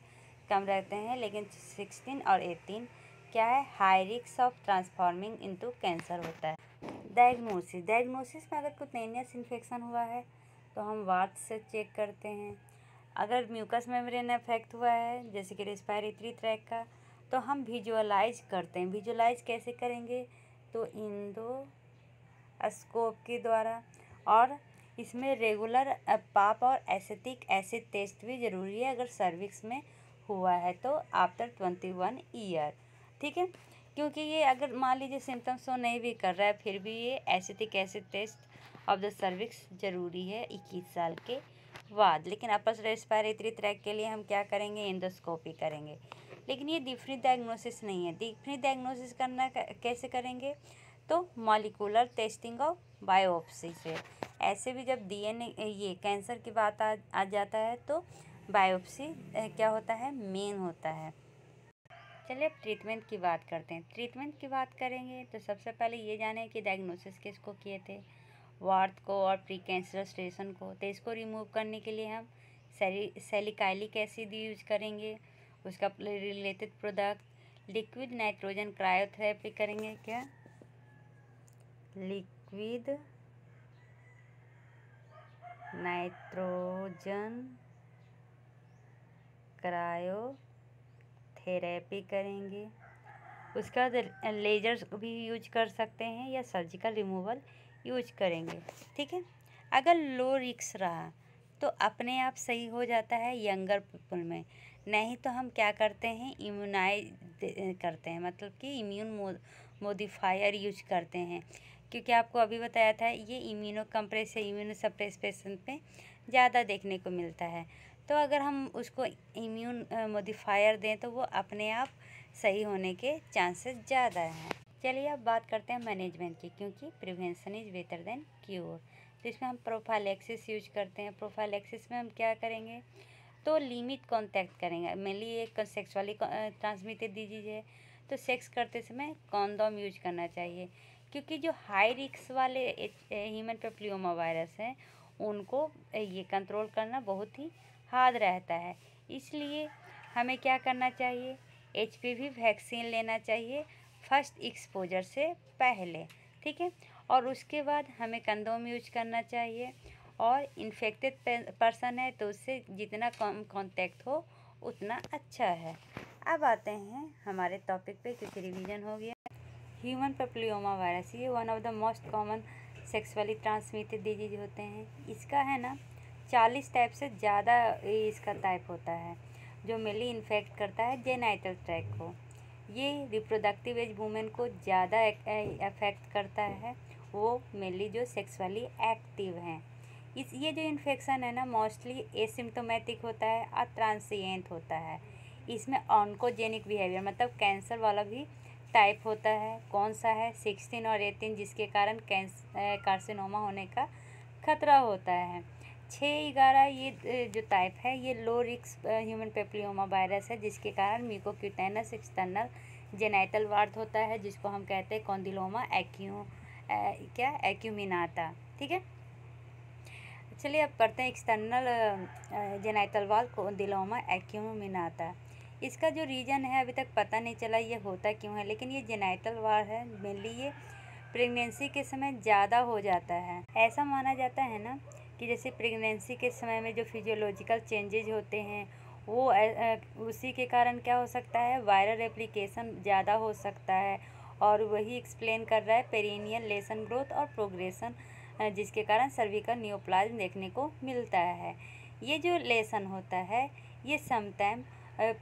S1: कम रहते हैं, लेकिन 16 और 18 क्या है, high risk of transforming into cancer होता है। डायग्नोसिस में अगर कुटेनियस इन्फेक्शन हुआ है तो हम वार्ट से चेक करते हैं। अगर म्यूकस मेम्ब्रेन अफेक्ट हुआ है जैसे कि रेस्पिरेटरी ट्रैक का, तो हम विजुअलाइज करते हैं। विजुअलाइज कैसे करेंगे, तो इंडोस्कोप के द्वारा, और इसमें रेगुलर पाप और एसिटिक एसिड टेस्ट भी ज़रूरी है अगर सर्विक्स में हुआ है तो आफ्टर 21 ईयर। ठीक है, क्योंकि ये अगर मान लीजिए सिम्टम्स तो नहीं भी कर रहा है फिर भी ये acetic acid test of the cervix ज़रूरी है 21 साल के बाद। लेकिन अपर रेस्पिरेटरी ट्रैक के लिए हम क्या करेंगे, एंडोस्कोपी करेंगे। लेकिन ये डिफरेंट डायग्नोसिस नहीं है। डिफरेंट डायग्नोसिस करना कैसे करेंगे, तो मॉलिक्यूलर टेस्टिंग और बायोप्सी से। ऐसे भी जब DNA ये कैंसर की बात आ जाता है तो बायोप्सी क्या होता है, मेन होता है। चलिए अब ट्रीटमेंट की बात करते हैं। ट्रीटमेंट की बात करेंगे तो सबसे पहले ये जाने कि डायग्नोसिस किसको किए थे, वार्थ को और प्री कैंसर स्टेशन को। तो इसको रिमूव करने के लिए हम सैलिसाइलिक एसिड यूज करेंगे, उसका related product liquid nitrogen cryotherapy करेंगे। क्या, लिक्विड नाइट्रोजन क्रायोथेरेपी करेंगे। उसका लेजर भी यूज कर सकते हैं या सर्जिकल रिमूवल यूज करेंगे। ठीक है, अगर लो रिस्क रहा तो अपने आप सही हो जाता है यंगर पीपल में। नहीं तो हम क्या करते हैं, इम्यूनाइज करते हैं, मतलब कि इम्यून मोडिफायर यूज करते हैं। क्योंकि आपको अभी बताया था ये इम्यूनो कंप्रेस या इम्यूनो सप्रेस पेशेंट में ज़्यादा देखने को मिलता है। तो अगर हम उसको इम्यून मोडिफायर दें तो वो अपने आप सही होने के चांसेस ज़्यादा हैं। चलिए अब बात करते हैं मैनेजमेंट की, क्योंकि prevention is better than cure. तो इसमें हम प्रोफाइलैक्सिस यूज करते हैं। प्रोफाइलैक्सिस में हम क्या करेंगे, तो लिमिट कॉन्टैक्ट करेंगे। मेनली एक सेक्सुअली ट्रांसमिटेड डिजीज है, तो सेक्स करते समय कॉन्डोम यूज करना चाहिए। क्योंकि जो हाई रिस्क वाले ह्यूमन पेप्लियोमा वायरस हैं उनको ये कंट्रोल करना बहुत ही हार्ड रहता है। इसलिए हमें क्या करना चाहिए, HPV वैक्सीन लेना चाहिए फर्स्ट एक्सपोजर से पहले। ठीक है, और उसके बाद हमें कंडोम यूज करना चाहिए। और इन्फेक्टेड पर्सन है तो उससे जितना कम कांटेक्ट हो उतना अच्छा है। अब आते हैं हमारे टॉपिक पे, क्योंकि रिवीजन हो गया। ह्यूमन पेप्लियोमा वायरस ये one of the most common sexually transmitted disease होते हैं। इसका है ना 40 टाइप से ज़्यादा इसका टाइप होता है, जो मेनली इन्फेक्ट करता है जेनाइटल ट्रैक्ट को। ये रिप्रोडक्टिव एज वुमेन को ज़्यादा अफेक्ट करता है, वो मेनली जो सेक्सुअली एक्टिव हैं। ये जो इन्फेक्शन है ना मोस्टली एसिम्टोमेटिक होता है और ट्रांसिएंट होता है। इसमें ऑन्कोजेनिक बिहेवियर मतलब कैंसर वाला भी टाइप होता है। कौन सा है, 16 और 18, जिसके कारण कार्सिनोमा होने का खतरा होता है। 6-11 ये जो टाइप है ये लो रिस्क ह्यूमन पेप्लियोमा वायरस है, जिसके कारण म्यूकोक्यूटेनस एक्सटर्नल जेनाइटल वार्थ होता है, जिसको हम कहते हैं कॉन्डिलोमा एक्यूमिनाटा। ठीक है, चलिए अब पढ़ते हैं एक्सटर्नल जेनाइटल वाल कॉन्डिलोमा एक्यूमिनाटा। इसका जो रीज़न है अभी तक पता नहीं चला ये होता क्यों है, लेकिन ये जेनाइटल वाल है मेनली ये प्रेगनेंसी के समय ज़्यादा हो जाता है। ऐसा माना जाता है ना कि जैसे प्रेगनेंसी के समय में जो फिजियोलॉजिकल चेंजेज होते हैं वो उसी के कारण क्या हो सकता है, वायरल रेप्लिकेशन ज़्यादा हो सकता है। और वही एक्सप्लेन कर रहा है पेरिनियल लेसन ग्रोथ और प्रोग्रेशन, जिसके कारण सर्विकल नियोप्लाज्म देखने को मिलता है। ये जो लेसन होता है ये समटाइम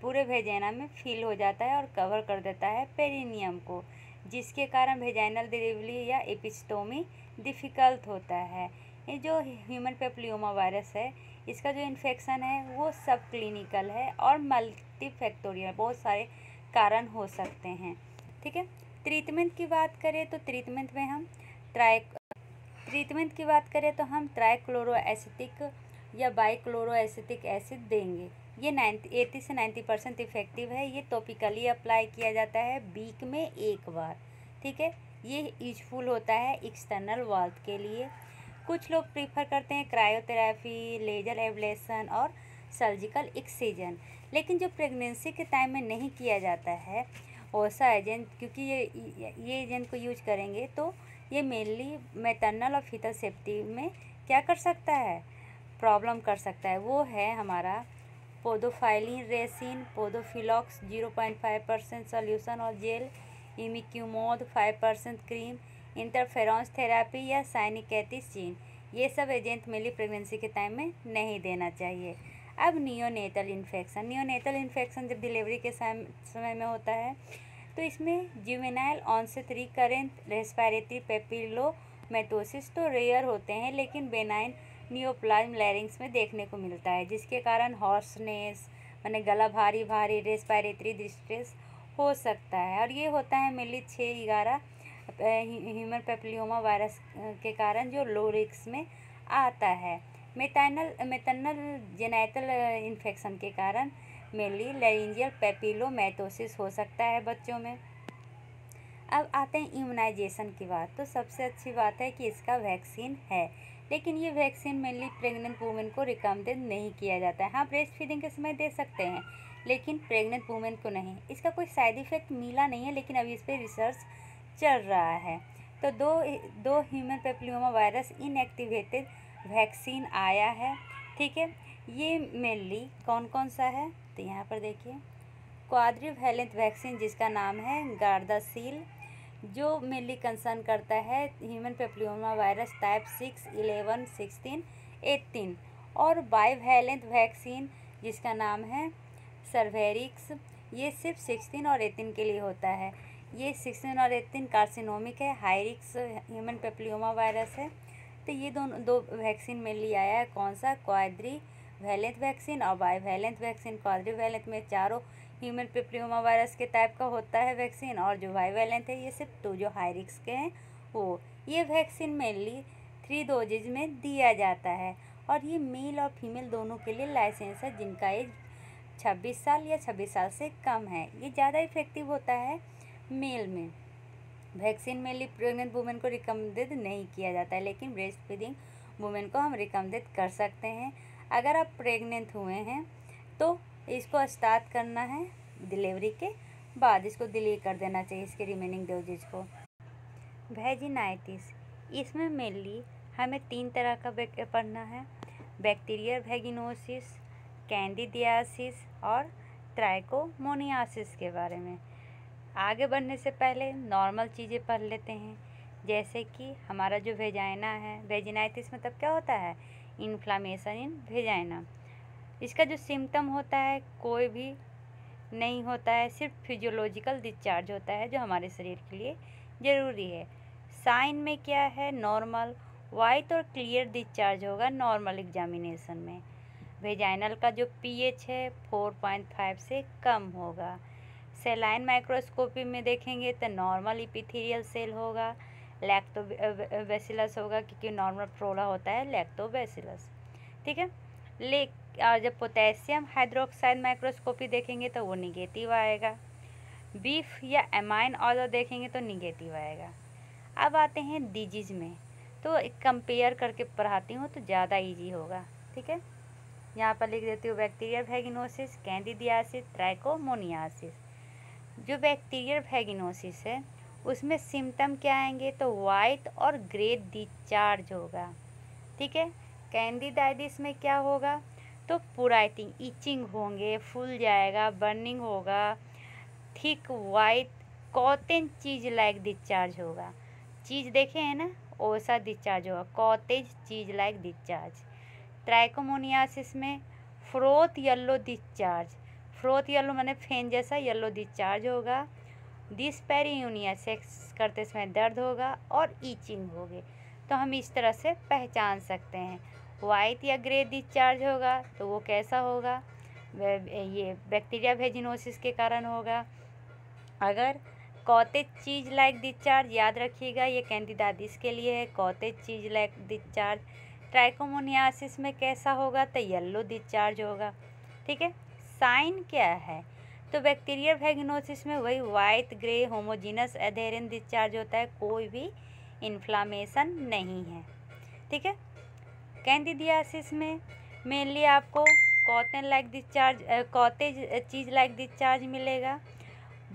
S1: पूरे वेजाइना में फील हो जाता है और कवर कर देता है पेरिनियम को, जिसके कारण वेजाइनल डिलीवरी या एपिस्टोमी डिफ़िकल्ट होता है। ये जो ह्यूमन पेप्लियोमा वायरस है इसका जो इन्फेक्शन है वो सब क्लिनिकल है और मल्टीफैक्टोरियल, बहुत सारे कारण हो सकते हैं। ठीक है, ट्रीटमेंट की बात करें तो ट्रीटमेंट तो हम ट्राइक्लोरो एसिटिक या बाइक्लोरो एसिटिक एसिड देंगे। ये 80 से 90% इफ़ेक्टिव है। ये टॉपिकली अप्लाई किया जाता है वीक में एक बार। ठीक है, ये यूजफुल होता है एक्सटर्नल वाल्व के लिए। कुछ लोग प्रीफर करते हैं क्रायोथेरेपी, लेजर एब्लेशन और सर्जिकल एक्सिजन, लेकिन जो प्रेगनेंसी के टाइम में नहीं किया जाता है वैसा एजेंट, क्योंकि ये एजेंट को यूज करेंगे तो ये मेनली मैटरनल और फीटल सेफ्टी में क्या कर सकता है, प्रॉब्लम कर सकता है। वो है हमारा पोडोफाइलिन रेसिन, पोडोफिलॉक्स 0.5% सोल्यूशन और जेल, इमिक्यूमोड 5% क्रीम, इंटरफेरॉन्स थेरेपी या साइनिकेटिसिन। ये सब एजेंट मेनली प्रेगनेंसी के टाइम में नहीं देना चाहिए। अब नियोनेटल इन्फेक्शन जब डिलीवरी के समय में होता है तो इसमें जुवेनाइल ऑनसेट रिकरेंट रेस्पिरेटरी पेपिलो मैटोसिस तो रेयर होते हैं, लेकिन बेनाइन नियोप्लाज्म लैरिंक्स में देखने को मिलता है, जिसके कारण हॉर्सनेस माने गला भारी भारी, रेस्पिरेटरी डिस्ट्रेस हो सकता है। और ये होता है मेनली 6-11 ह्यूमन पेपिलोमा वायरस के कारण, जो लो रिस्क में आता है। मेटर्नल जेनेटल इन्फेक्शन के कारण मेनली लैरिंजियल पेपिलोमैटोसिस हो सकता है बच्चों में। अब आते हैं इम्यूनाइजेशन की बात। तो सबसे अच्छी बात है कि इसका वैक्सीन है, लेकिन ये वैक्सीन मेनली प्रेग्नेंट वुमेन को रिकमेंडेड नहीं किया जाता है। हाँ, ब्रेस्ट फीडिंग के समय दे सकते हैं, लेकिन प्रेग्नेंट वुमेन को नहीं। इसका कोई साइड इफ़ेक्ट मिला नहीं है, लेकिन अभी इस पर रिसर्च चल रहा है। तो दो human papilloma virus inactivated vaccine आया है, ठीक है। ये मेनली कौन कौन सा है, तो यहाँ पर देखिए क्वाड्रिवैलेंट वैक्सीन, जिसका नाम है गार्दासिल, जो मेनली कंसर्न करता है ह्यूमन पेपिलोमा वायरस टाइप 6, 11, 16, 18। और बाइवैलेंट वैक्सीन, जिसका नाम है सर्वेरिक्स, ये सिर्फ 16 और 18 के लिए होता है। ये 16 और 18 कार्सिनोमिक है, high risk human papilloma virus है। तो ये दो वैक्सीन मेनली आया है। कौन सा, क्वाड्रिवैलेंट वैक्सीन और बाइवैलेंट वैक्सीन। क्वाड्रिवैलेंट में चारों ह्यूमन पेपिलोमा वायरस के टाइप का होता है वैक्सीन, और जो बाइवैलेंट है ये सिर्फ 2 जो हाई रिस्क के हैं वो। ये वैक्सीन मेनली 3 डोजेज में दिया जाता है, और ये मेल और फीमेल दोनों के लिए लाइसेंस है, जिनका एज 26 साल या 26 साल से कम है। ये ज़्यादा इफेक्टिव होता है मेल में। वैक्सीन मेनली प्रेग्नेंट वुमेन को रिकमेंडेड नहीं किया जाता है, लेकिन ब्रेस्ट फीडिंग वुमेन को हम रिकमेंडेड कर सकते हैं। अगर आप प्रेग्नेंट हुए हैं तो इसको स्टार्ट करना है, डिलीवरी के बाद इसको डिलीट कर देना चाहिए, इसके रिमेनिंग डोजेज को। वेजिनाइटिस, इसमें मेनली हमें 3 तरह का पढ़ना है, बैक्टीरियल वैगिनोसिस, कैंडिडियासिस और ट्राइकोमोनियासिस के बारे में। आगे बढ़ने से पहले नॉर्मल चीज़ें पढ़ लेते हैं, जैसे कि हमारा जो वेजाइना है, वेजिनाइटिस मतलब क्या होता है, इन्फ्लामेशन इन वेजाइना। इसका जो सिम्टम होता है कोई भी नहीं होता है, सिर्फ फिजियोलॉजिकल डिस्चार्ज होता है, जो हमारे शरीर के लिए ज़रूरी है। साइन में क्या है, नॉर्मल वाइट और क्लियर डिस्चार्ज होगा नॉर्मल एग्जामिनेशन में। वेजाइनल का जो पीएच है 4.5 से कम होगा। सेलाइन माइक्रोस्कोपी में देखेंगे तो नॉर्मल इपिथेलियल सेल होगा, लैक्टोबैसिलस होगा, क्योंकि नॉर्मल फ्लोरा होता है लैक्टोबैसिलस, ठीक है। और जब पोटेशियम हाइड्रोक्साइड माइक्रोस्कोपी देखेंगे तो वो निगेटिव आएगा। बीफ या एमाइन ऑर्डर देखेंगे तो निगेटिव आएगा। अब आते हैं डिजीज़ में, तो कंपेयर करके पढ़ाती हूँ तो ज़्यादा इजी होगा, ठीक है। यहाँ पर लिख देती हूँ बैक्टीरियल वैगिनोसिस, कैंडिडियासिस, ट्राइकोमोनियासिस। जो बैक्टीरियल वैगिनोसिस है उसमें सिम्टम क्या आएंगे, तो वाइट और ग्रे डिस्चार्ज होगा, ठीक है। कैंडिडाइटिस में क्या होगा, तो पुराइटिंग, इचिंग होंगे, फूल जाएगा, बर्निंग होगा, थिक वाइट कॉटन चीज लाइक डिस्चार्ज होगा। चीज़ देखे हैं ना, वैसा डिस्चार्ज होगा, cottage cheese like discharge. Trichomoniasis में froth yellow discharge, froth yellow माने फेन जैसा येलो डिस्चार्ज होगा। डिस्पैरियूनिया, सेक्स करते समय दर्द होगा और ईचिंग होगी। तो हम इस तरह से पहचान सकते हैं। वाइट या ग्रे डिस्चार्ज होगा तो वो कैसा होगा, ये बैक्टीरिया वेजिनोसिस के कारण होगा। अगर कॉटेज चीज लाइक डिस्चार्ज, याद रखिएगा ये कैंडिडाइटिस के लिए है, cottage cheese like discharge. Trichomoniasis में कैसा होगा, तो येलो डिस्चार्ज होगा, ठीक है। साइन क्या है, तो बैक्टीरियल वैगिनोसिस में वही वाइट ग्रे होमोजीनस एधेरेंट डिस्चार्ज होता है, कोई भी इन्फ्लामेशन नहीं है, ठीक है। कैंडिडियासिस में मेनली आपको cotton like discharge, cottage cheese like discharge मिलेगा।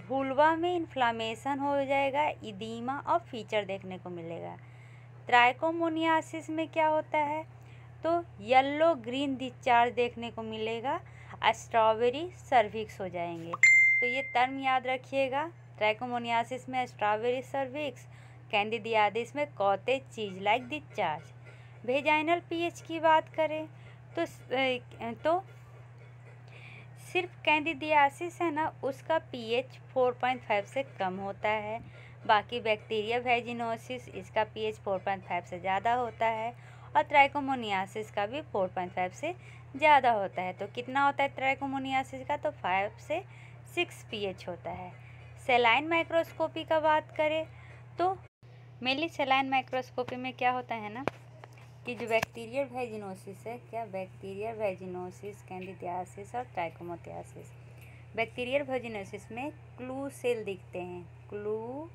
S1: वुल्वा में इन्फ्लामेशन हो जाएगा, इदीमा और फीचर देखने को मिलेगा। ट्राइकोमोनियासिस में क्या होता है, तो येलो ग्रीन डिस्चार्ज देखने को मिलेगा, स्ट्रॉबेरी सर्विक्स हो जाएंगे। तो ये टर्म याद रखिएगा, ट्राइकोमोनियासिस में स्ट्रॉबेरी सर्विक्स, कैंडिडियासिस में cottage cheese like discharge. Vaginal pH की बात करें तो सिर्फ कैंडिडियासिस है ना, उसका पीएच 4.5 से कम होता है। बाकी बैक्टीरिया वेजिनोसिस इसका pH 4.5 से ज़्यादा होता है और ट्राइकोमोनियासिस का भी 4.5 से ज़्यादा होता है। तो कितना होता है ट्राइकोमोनियासिस का? तो 5 से 6 pH होता है। सेलाइन माइक्रोस्कोपी का बात करें तो मेनली सेलाइन माइक्रोस्कोपी में क्या होता है ना कि जो बैक्टीरियल वेजिनोसिस है, क्या बैक्टीरियल वेजिनोसिस, कैंडिडियासिस और ट्राइकोमोनियासिस, बैक्टीरियल वेजिनोसिस में क्लू सेल दिखते हैं। क्लू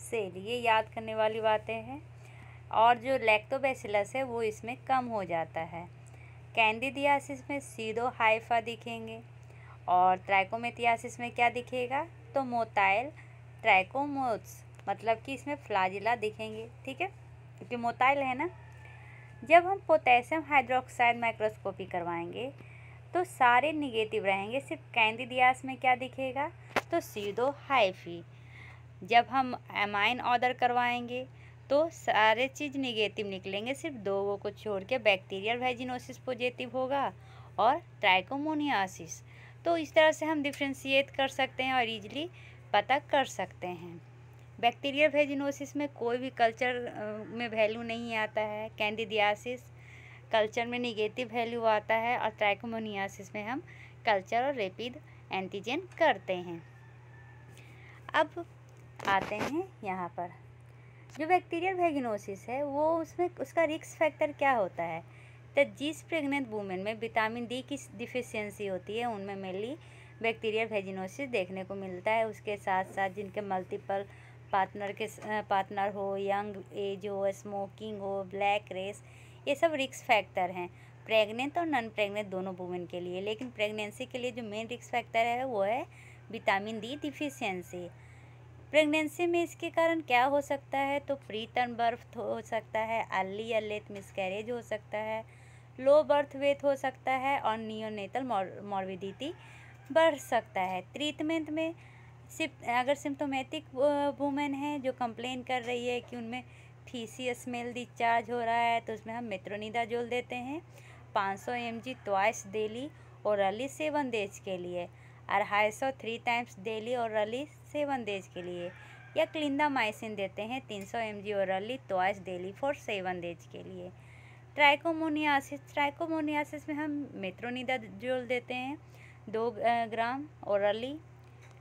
S1: सेल, ये याद करने वाली बातें हैं। और जो लैक्टोबैसिलस है वो इसमें कम हो जाता है। कैंडिडियासिस में सीडो हाइफा दिखेंगे और ट्राइकोमेटियासिस में क्या दिखेगा? तो मोटाइल ट्राइकोमोट्स, मतलब कि इसमें फ्लाजिला दिखेंगे। ठीक है, क्योंकि मोटाइल है ना। जब हम पोटेशियम हाइड्रोक्साइड माइक्रोस्कोपी करवाएंगे तो सारे निगेटिव रहेंगे, सिर्फ कैंडिडियास में क्या दिखेगा? तो सीडो हाइफी। जब हम एमाइन ऑर्डर करवाएंगे तो सारे चीज़ निगेटिव निकलेंगे, सिर्फ दो को छोड़ के बैक्टीरियल वेजिनोसिस पॉजिटिव होगा और ट्राइकोमोनियासिस। तो इस तरह से हम डिफ्रेंशिएट कर सकते हैं और इजीली पता कर सकते हैं। बैक्टीरियल वेजिनोसिस में कोई भी कल्चर में वैल्यू नहीं आता है। कैंडिडियासिस कल्चर में निगेटिव वैल्यू आता है और ट्राइकोमोनियासिस में हम कल्चर और रैपिड एंटीजन करते हैं। अब आते हैं यहाँ पर, जो बैक्टीरियल वेजिनोसिस है वो उसमें उसका रिस्क फैक्टर क्या होता है? तो जिस प्रेग्नेंट वुमेन में विटामिन डी की डिफिशियंसी होती है उनमें मेनली बैक्टीरियल वेजिनोसिस देखने को मिलता है। उसके साथ साथ जिनके मल्टीपल पार्टनर हो, यंग एज हो, स्मोकिंग हो, ब्लैक रेस, ये सब रिस्क फैक्टर हैं प्रेग्नेंट और नॉन प्रेग्नेंट दोनों वुमेन के लिए। लेकिन प्रेगनेंसी के लिए जो मेन रिस्क फैक्टर है वो है विटामिन डी डिफिशियंसी। प्रेगनेंसी में इसके कारण क्या हो सकता है? तो प्री टर्म बर्थ हो सकता है, अर्ली या लेट मिसकैरेज हो सकता है, लो बर्थ वेट हो सकता है और नियोनेटल मॉर्बिडिटी बढ़ सकता है। ट्रीटमेंट में अगर सिम्टोमेटिक वुमेन है जो कंप्लेन कर रही है कि उनमें फीसी स्मेल डिस्चार्ज हो रहा है, तो उसमें हम मेट्रोनिडाजोल देते हैं 500 mg twice daily orally 7 days के लिए, 250 3 टाइम्स डेली ओरली 7 डेज के लिए, या क्लिंडामाइसिन देते हैं 300 mg orally twice daily for 7 days के लिए। ट्राइकोमोनियासिस में हम मेट्रोनिडाजोल देते हैं 2 ग्राम ओरली।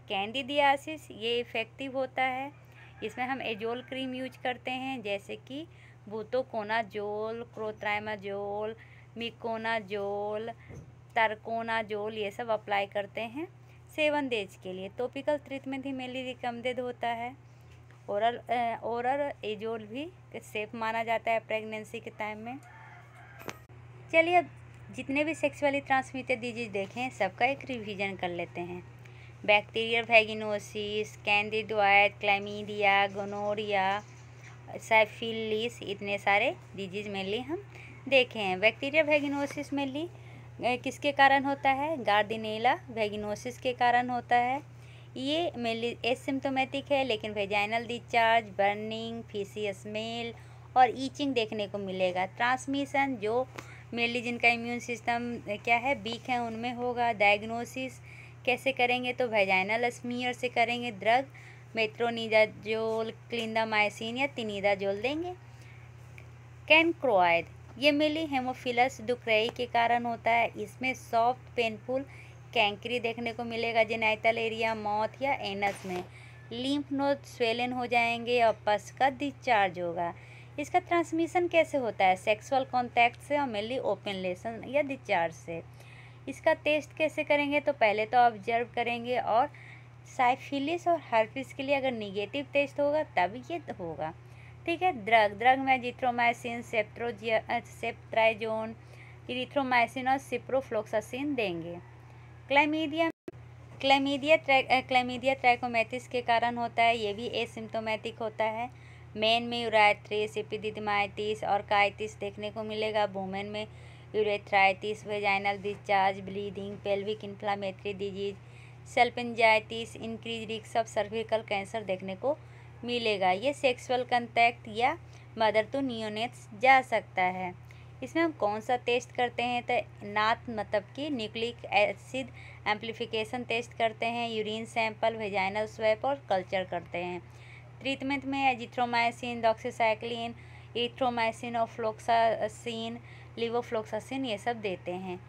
S1: कैंडिडियासिस ये इफ़ेक्टिव होता है, इसमें हम एजोल क्रीम यूज करते हैं जैसे कि बुटोकोनाजोल, क्लोट्रामाजोल, मिकोनाजोल, तरकोनाजोल, ये सब अप्लाई करते हैं 7 डेज के लिए। टॉपिकल ट्रीटमेंट ही मेनली रिकमेंडेड होता है। ओरल एजोल भी सेफ माना जाता है प्रेगनेंसी के टाइम में। चलिए अब जितने भी सेक्सुअली ट्रांसमिटेड डिजीज देखें सबका एक रिवीजन कर लेते हैं। बैक्टीरियल वेजिनोसिस, कैंडिडोइड, क्लैमीडिया, गोनोरिया, सिफिलिस, इतने सारे डिजीज मेनली हम देखे हैं। बैक्टीरियल वेजिनोसिस मेनली किसके कारण होता है? गार्डिनेला वेजिनोसिस के कारण होता है। ये मेनली एसिम्प्टोमेटिक है, लेकिन वेजाइनल डिस्चार्ज, बर्निंग, फीसी स्मेल और ईचिंग देखने को मिलेगा। ट्रांसमिशन जो मेनली जिनका इम्यून सिस्टम क्या है वीक है उनमें होगा। डायग्नोसिस कैसे करेंगे? तो वेजाइनल स्मीयर से करेंगे। ड्रग मेट्रोनिडाजोल, क्लिंडामाइसिन या तिनिडाजोल देंगे। कैनक्रोइड ये मेनली हेमोफिलस डुक्रेई के कारण होता है। इसमें सॉफ्ट पेनफुल कैंकरी देखने को मिलेगा जेनाइटल एरिया, माउथ या एनस में। लिम्फ नोड स्वेलन हो जाएंगे और पस का डिस्चार्ज होगा। इसका ट्रांसमिशन कैसे होता है? सेक्सुअल कॉन्टैक्ट से और मेनली ओपन लेशन या डिस्चार्ज से। इसका टेस्ट कैसे करेंगे? तो पहले तो ऑब्जर्व करेंगे और साइफिलिस और हर्पिस के लिए अगर निगेटिव टेस्ट होगा तब ये होगा। ठीक है। ड्रग में एजिथ्रोमाइसिन, सेप्ट्राइजोन, इरिथ्रोमाइसिन और सिप्रोफ्लोक्सासिन देंगे। क्लैमीडिया ट्रैकोमैटिस के कारण होता है, ये भी एसिम्प्टोमेटिक होता है। मेन में यूरेथ्रिस, एपिडिडिमाइटिस और काइटिस देखने को मिलेगा। वुमेन में urethritis, vaginal discharge, bleeding, pelvic inflammatory disease, salpingitis, increase risk of cervical cancer देखने को मिलेगा। ये सेक्सुअल कंटैक्ट या मदर टू नियोनेट्स जा सकता है। इसमें हम कौन सा टेस्ट करते हैं? तो नाट मतलब कि न्यूक्लिक एसिड एम्प्लीफिकेशन टेस्ट करते हैं, यूरिन सैंपल, वेजाइनल स्वैप और कल्चर करते हैं। ट्रीटमेंट में एजिथ्रोमाइसिन, डॉक्सीसाइक्लिन, इरिथ्रोमाइसिन और फ्लोक्सासिन, लिवोफ्लोक्सासिन ये सब देते हैं।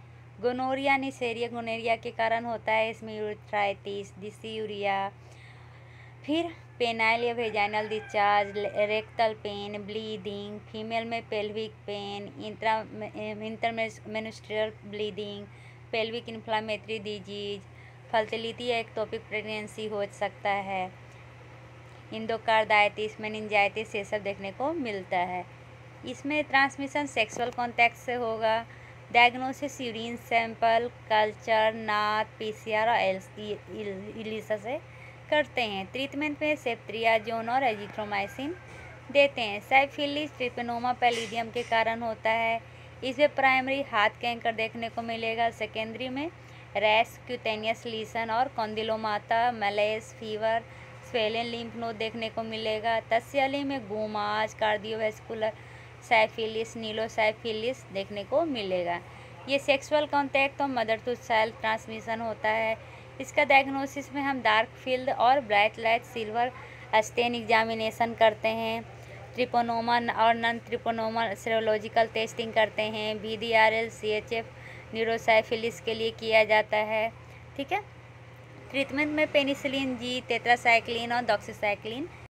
S1: गोनोरिया निसेरिया गोनोरिया के कारण होता है, इसमें यूरिथ्राइटिस, डिस्यूरिया, फिर पेनाइल या vaginal discharge, rectal pain, bleeding, female में pelvic pain, intermenstrual bleeding, pelvic inflammatory disease, fertility या एक्टोपिक प्रेगनेंसी हो सकता है, इंडोकार्डाइटिस, मेनिंजाइटिस ये सब देखने को मिलता है। इसमें ट्रांसमिशन सेक्सुअल कॉन्टैक्ट से होगा। डायग्नोसिस यूरिन सैंपल, कल्चर, नाट, पीसीआर और इलिसा से करते हैं। ट्रीटमेंट में सेफ्ट्रियाजोन और एजिथ्रोमाइसिन देते हैं। साइफिलिस ट्रिपेनोमा पैलिडियम के कारण होता है। इसमें प्राइमरी हाथ कैंकर देखने को मिलेगा। सेकेंडरी में रैश, क्यूटेनियस लीसन और condylomata, malaise, fever, swollen lymph node देखने को मिलेगा। टर्शियरी में गुमाज, कार्डियोवैस्कुलर साइफिलिस, नीलोसाइफिलिस देखने को मिलेगा। ये सेक्सुअल कॉन्टैक्ट और मदर टू चाइल्ड ट्रांसमिशन होता है। इसका डायग्नोसिस में हम डार्क फील्ड और bright light silver stain examination करते हैं। ट्रिपोनोमा और नॉन ट्रिपोनोमा सेरोलॉजिकल टेस्टिंग करते हैं। VDRL CHF न्यूरोसाइफिलिस के लिए किया जाता है। ठीक है। ट्रीटमेंट में पेनिसिलिन G, टेट्रासाइक्लिन और डॉक्सीसाइक्लिन